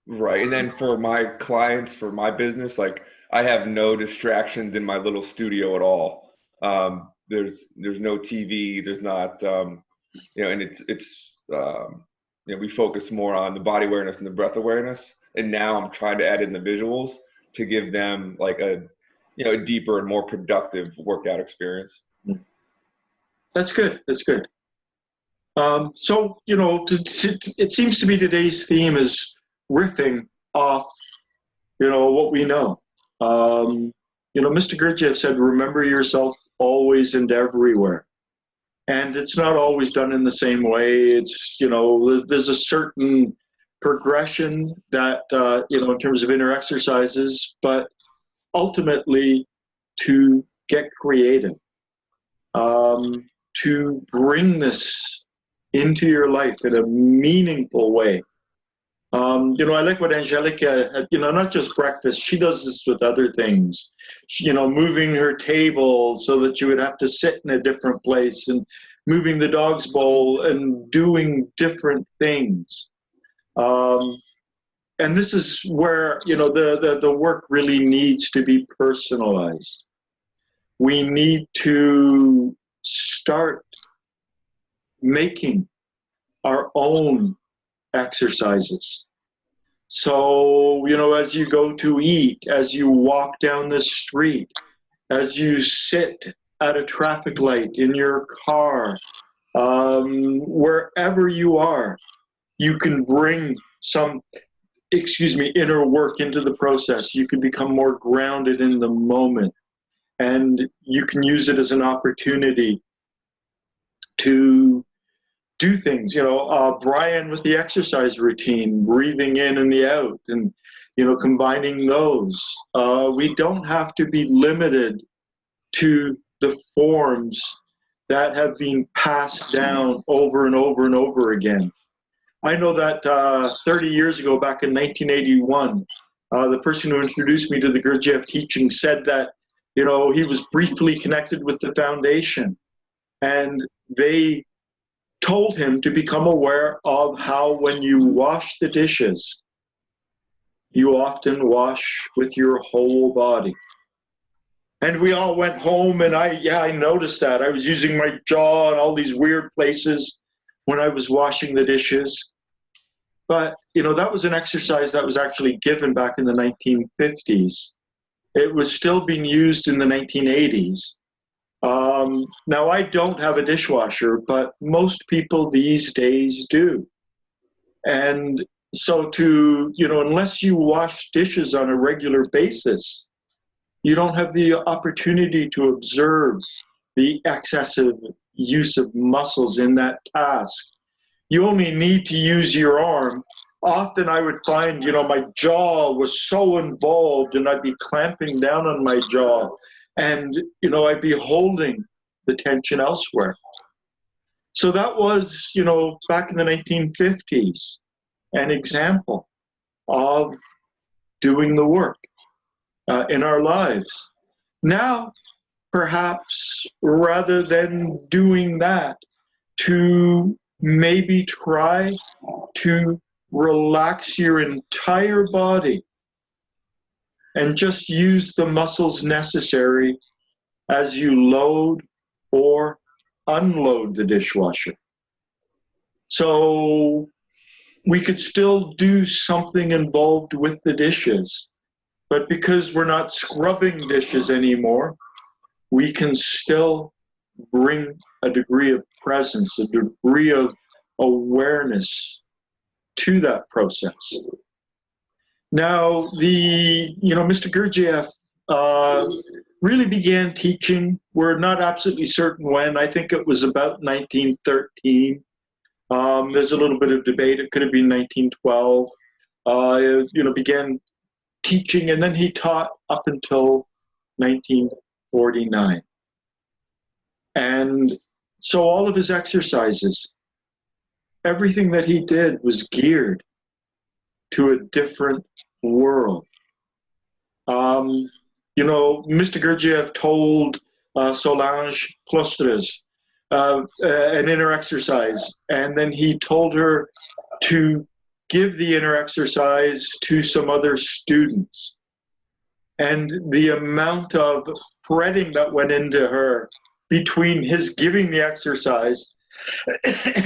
Right. And then for my clients, for my business, like I have no distractions in my little studio at all. There's no TV. There's not, you know, and it's you know, we focus more on the body awareness and the breath awareness. And now I'm trying to add in the visuals to give them like a, you know, a deeper and more productive workout experience. That's good. That's good. So, you know, it seems to be today's theme is riffing off, you know, what we know. You know, Mr. Gurdjieff said, remember yourself always and everywhere. And it's not always done in the same way. It's, you know, there's a certain progression that, you know, in terms of inner exercises, but ultimately to get creative, to bring this into your life in a meaningful way. You know, I like what Angelica, you know, not just breakfast, she does this with other things, you know, moving her table so that you would have to sit in a different place and moving the dog's bowl and doing different things. And this is where, you know, the work really needs to be personalized. We need to start making our own exercises. So, you know, as you go to eat, as you walk down the street, as you sit at a traffic light in your car, wherever you are, you can bring some, inner work into the process. You can become more grounded in the moment, and you can use it as an opportunity to do things, you know, Brian with the exercise routine, breathing in and the out, and, you know, combining those. We don't have to be limited to the forms that have been passed down over and over and over again. I know that 30 years ago, back in 1981, the person who introduced me to the Gurdjieff teaching said that, you know, he was briefly connected with the foundation, and they told him to become aware of how when you wash the dishes, you often wash with your whole body. And we all went home, and I noticed that. I was using my jaw in all these weird places when I was washing the dishes. But, you know, that was an exercise that was actually given back in the 1950s. It was still being used in the 1980s. Now, I don't have a dishwasher, but most people these days do. And so you know, unless you wash dishes on a regular basis, you don't have the opportunity to observe the excessive use of muscles in that task. You only need to use your arm. Often I would find, you know, my jaw was so involved and I'd be clamping down on my jaw, and, you know, I'd be holding the tension elsewhere. So that was, you know, back in the 1950s, an example of doing the work in our lives. Now, perhaps rather than doing that, to maybe try to relax your entire body and just use the muscles necessary as you load or unload the dishwasher. So we could still do something involved with the dishes. But because we're not scrubbing dishes anymore, we can still bring a degree of presence, a degree of awareness to that process. Now, Mr. Gurdjieff really began teaching. We're not absolutely certain when. I think it was about 1913. There's a little bit of debate. It could have been 1912. Began teaching, and then he taught up until 1949. And so all of his exercises, everything that he did was geared to a different world. Mr. Gurdjieff told Solange Clostres an inner exercise, and then he told her to give the inner exercise to some other students. And the amount of fretting that went into her between his giving the exercise,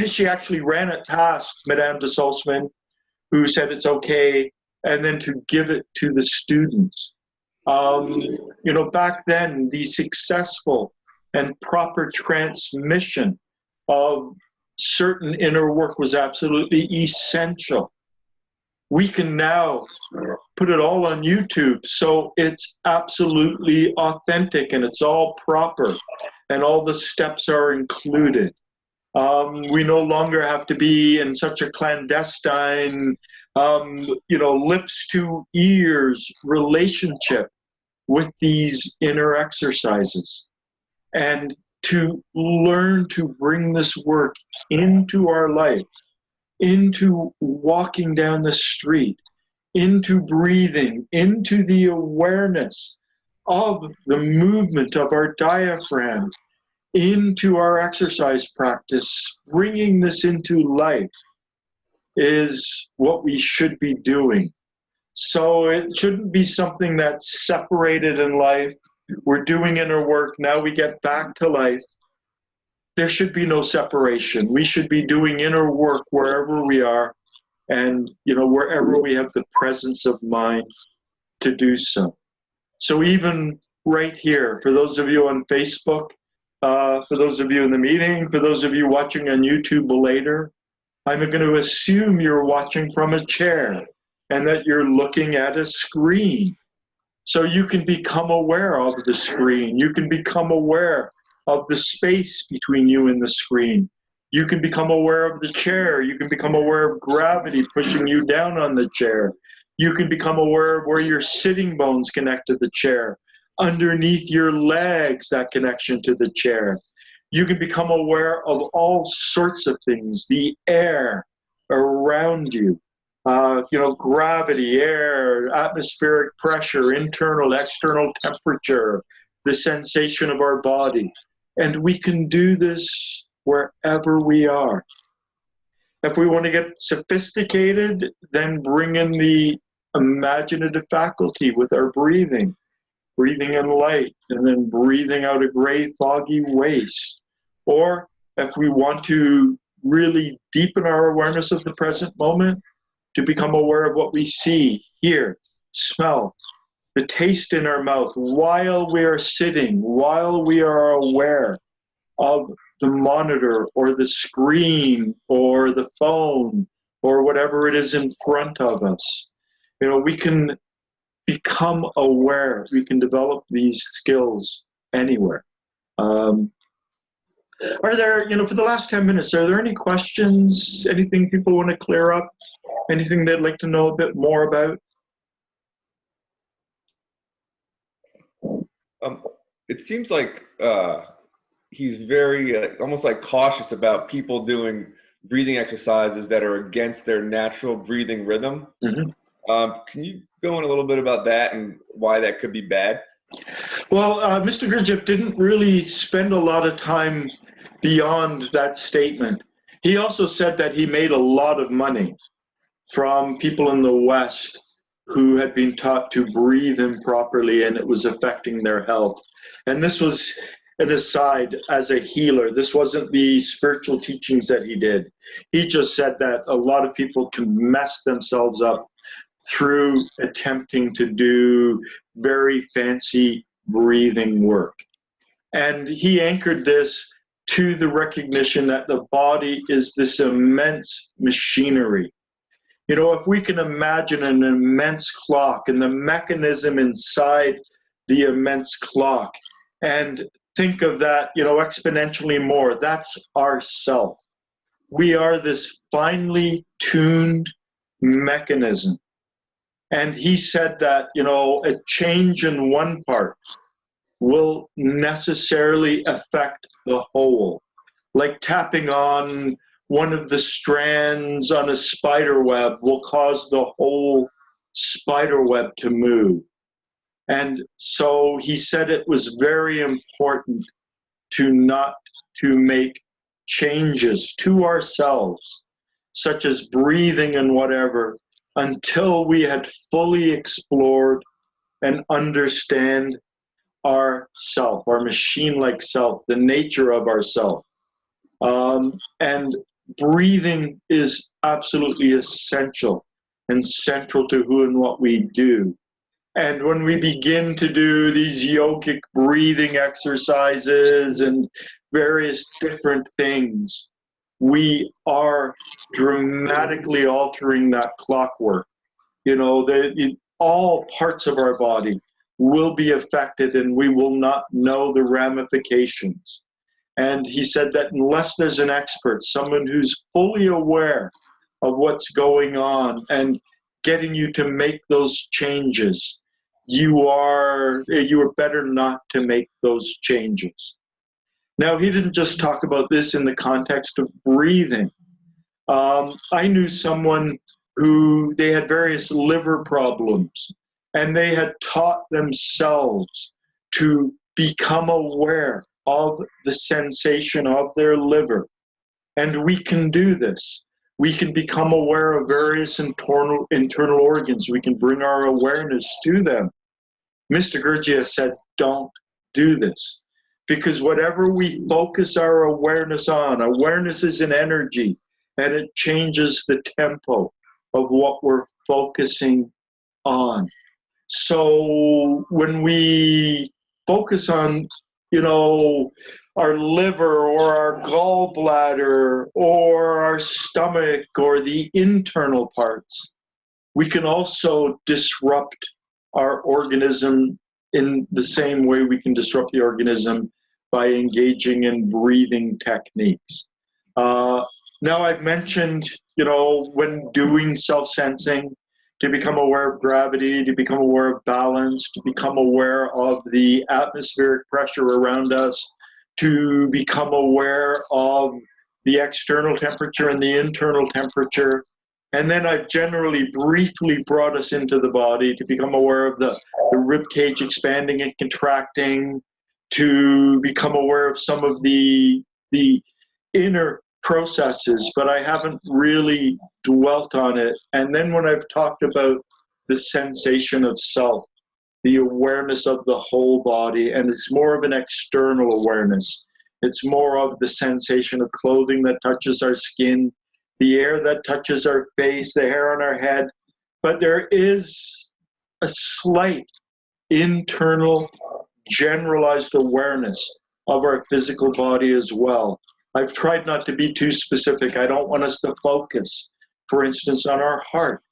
she actually ran it past Madame de Salzman, who said it's okay, and then to give it to the students. Back then, the successful and proper transmission of certain inner work was absolutely essential. We can now put it all on YouTube, so it's absolutely authentic and it's all proper, and all the steps are included. We no longer have to be in such a clandestine, lips to ears relationship with these inner exercises. And to learn to bring this work into our life, into walking down the street, into breathing, into the awareness of the movement of our diaphragm, into our exercise practice, bringing this into life is what we should be doing. So it shouldn't be something that's separated in life. We're doing inner work, now we get back to life. There should be no separation. We should be doing inner work wherever we are, and wherever we have the presence of mind to do so. So even right here, for those of you on Facebook, for those of you in the meeting, for those of you watching on YouTube later, I'm going to assume you're watching from a chair and that you're looking at a screen. So you can become aware of the screen. You can become aware of the space between you and the screen. You can become aware of the chair. You can become aware of gravity pushing you down on the chair. You can become aware of where your sitting bones connect to the chair. Underneath your legs, that connection to the chair. You can become aware of all sorts of things, the air around you, gravity, air, atmospheric pressure, internal, external temperature, the sensation of our body. And we can do this wherever we are. If we want to get sophisticated, then bring in the imaginative faculty with our breathing. Breathing in light and then breathing out a gray, foggy waste. Or if we want to really deepen our awareness of the present moment, to become aware of what we see, hear, smell, the taste in our mouth while we are sitting, while we are aware of the monitor or the screen or the phone or whatever it is in front of us. We can become aware. We can develop these skills anywhere. Are there, for the last 10 minutes, are there any questions, anything people want to clear up, anything they'd like to know a bit more about? It seems like he's very almost like cautious about people doing breathing exercises that are against their natural breathing rhythm. Mm-hmm. Can you go in a little bit about that and why that could be bad? Well, Mr. Gurdjieff didn't really spend a lot of time beyond that statement. He also said that he made a lot of money from people in the West who had been taught to breathe improperly and it was affecting their health. And this was an aside as a healer. This wasn't the spiritual teachings that he did. He just said that a lot of people can mess themselves up through attempting to do very fancy breathing work. And he anchored this to the recognition that the body is this immense machinery. You know, if we can imagine an immense clock and the mechanism inside the immense clock, and think of that, you know, exponentially more, that's our self. We are this finely tuned mechanism. And he said that, you know, a change in one part will necessarily affect the whole. Like tapping on one of the strands on a spider web will cause the whole spider web to move. And so he said it was very important to not to make changes to ourselves, such as breathing and whatever, until we had fully explored and understand our self, our machine-like self, the nature of ourself. And breathing is absolutely essential and central to who and what we do. And when we begin to do these yogic breathing exercises and various different things, we are dramatically altering that clockwork. You know, all parts of our body will be affected and we will not know the ramifications. And he said that unless there's an expert, someone who's fully aware of what's going on and getting you to make those changes, you are better not to make those changes. Now, he didn't just talk about this in the context of breathing. I knew someone who they had various liver problems, and they had taught themselves to become aware of the sensation of their liver. And we can do this. We can become aware of various internal organs. We can bring our awareness to them. Mr. Gurdjieff said, don't do this. Because whatever we focus our awareness on, awareness is an energy, and it changes the tempo of what we're focusing on. So when we focus on, you know, our liver or our gallbladder or our stomach or the internal parts, we can also disrupt our organism in the same way we can disrupt the organism by engaging in breathing techniques. Now I've mentioned, you know, when doing self-sensing, to become aware of gravity, to become aware of balance, to become aware of the atmospheric pressure around us, to become aware of the external temperature and the internal temperature. And then I've generally briefly brought us into the body to become aware of the rib cage expanding and contracting, to become aware of some of the inner processes, but I haven't really dwelt on it. And then when I've talked about the sensation of self, the awareness of the whole body, and it's more of an external awareness. It's more of the sensation of clothing that touches our skin, the air that touches our face, the hair on our head. But there is a slight internal generalized awareness of our physical body as well. I've tried not to be too specific. I don't want us to focus, for instance, on our heart.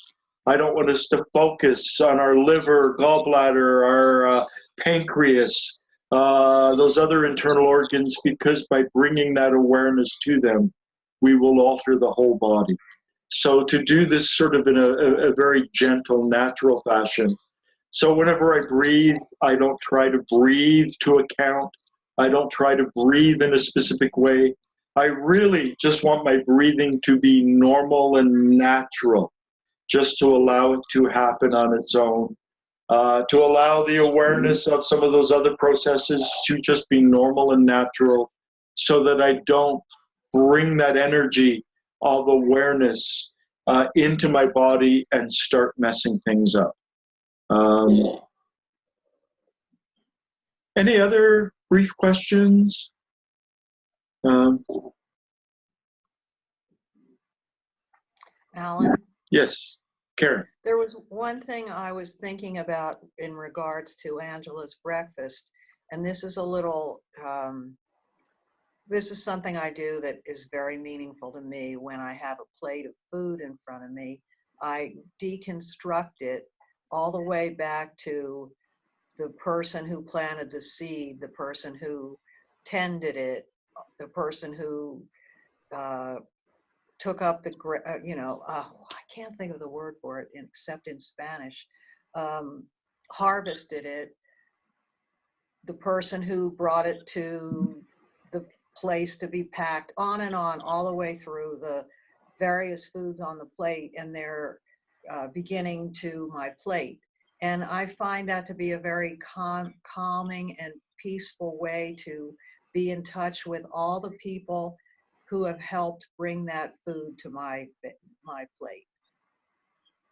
I don't want us to focus on our liver, gallbladder, our pancreas, those other internal organs, because by bringing that awareness to them, we will alter the whole body. So to do this sort of in a very gentle, natural fashion. So whenever I breathe, I don't try to breathe to a count. I don't try to breathe in a specific way. I really just want my breathing to be normal and natural, just to allow it to happen on its own, to allow the awareness of some of those other processes to just be normal and natural, so that I don't bring that energy of awareness into my body and start messing things up. Any other brief questions? Alan, Yes, Karen. there was one thing I was thinking about in regards to Angela's breakfast, and this is a little, this is something I do that is very meaningful to me. When I have a plate of food in front of me, I deconstruct it all the way back to the person who planted the seed, the person who tended it, the person who took up the, I can't think of the word for it except in Spanish, harvested it, the person who brought it to the place to be packed, on and on, all the way through the various foods on the plate and their beginning to my plate. And I find that to be a very calming and peaceful way to be in touch with all the people who have helped bring that food to my plate.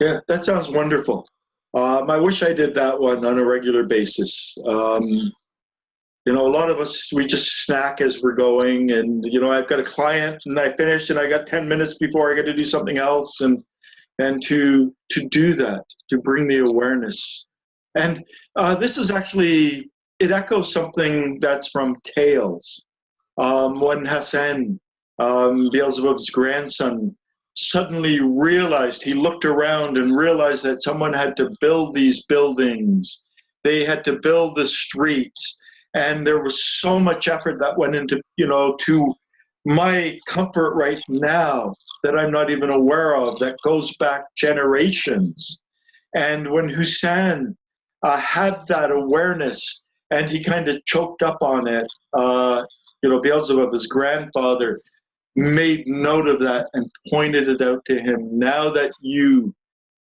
Yeah, that sounds wonderful. I wish I did that one on a regular basis. A lot of us, we just snack as we're going, and I've got a client and I finish and I got 10 minutes before I got to do something else, and to do that, to bring the awareness. And this is actually, it echoes something that's from Tales. When Hassan, Beelzebub's grandson, suddenly realized, he looked around and realized that someone had to build these buildings. They had to build the streets. And there was so much effort that went into, to my comfort right now that I'm not even aware of, that goes back generations. And when Hussein had that awareness and he kind of choked up on it, Beelzebub, his grandfather, made note of that and pointed it out to him. Now that you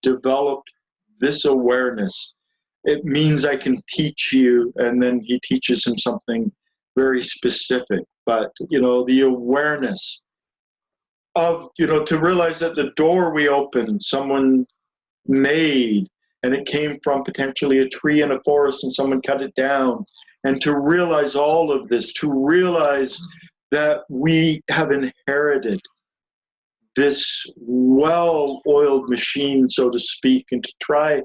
developed this awareness, it means I can teach you. And then he teaches him something very specific. But, the awareness of, to realize that the door we opened, someone made, and it came from potentially a tree in a forest and someone cut it down. And to realize all of this, to realize that we have inherited this well-oiled machine, so to speak, and to try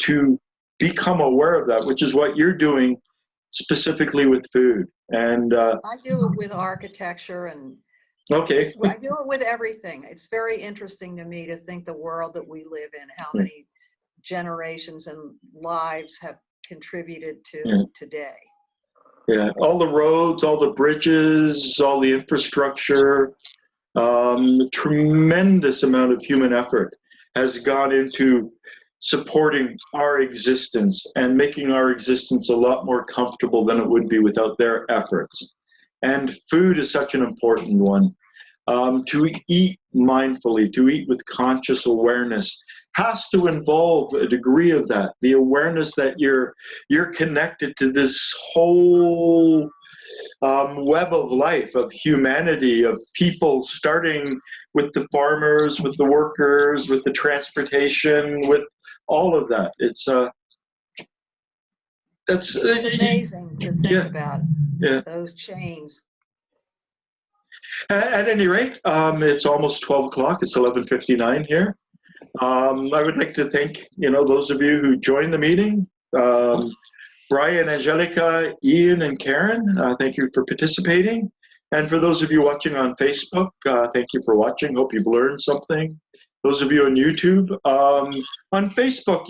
to become aware of that, which is what you're doing specifically with food. And I do it with architecture, and okay, I do it with everything. It's very interesting to me to think the world that we live in, how many generations and lives have contributed to today. Yeah, all the roads, all the bridges, all the infrastructure, tremendous amount of human effort has gone into supporting our existence and making our existence a lot more comfortable than it would be without their efforts. And food is such an important one. To eat mindfully, to eat with conscious awareness, has to involve a degree of that. The awareness that you're connected to this whole web of life, of humanity, of people, starting with the farmers, with the workers, with the transportation, with all of that. It's amazing to think about those chains. At any rate, it's almost 12 o'clock. It's 11:59 here. I would like to thank those of you who joined the meeting. Brian, Angelica, Ian, and Karen, thank you for participating. And for those of you watching on Facebook, thank you for watching. Hope you've learned something. Those of you on YouTube, on Facebook,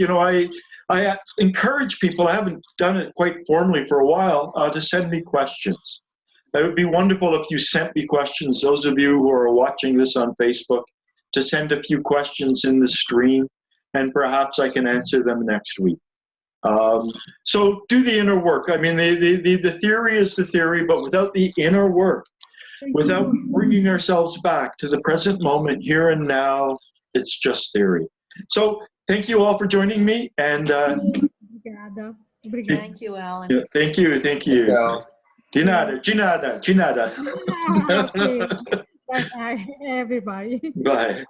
I encourage people, I haven't done it quite formally for a while, to send me questions. It would be wonderful if you sent me questions, those of you who are watching this on Facebook, to send a few questions in the stream, and perhaps I can answer them next week. So do the inner work. I mean, the theory is the theory, but without the inner work, without bringing ourselves back to the present moment, here and now, it's just theory. So thank you all for joining me. And thank you, Alan. Yeah, thank you. De nada. Okay. Bye, everybody. Bye.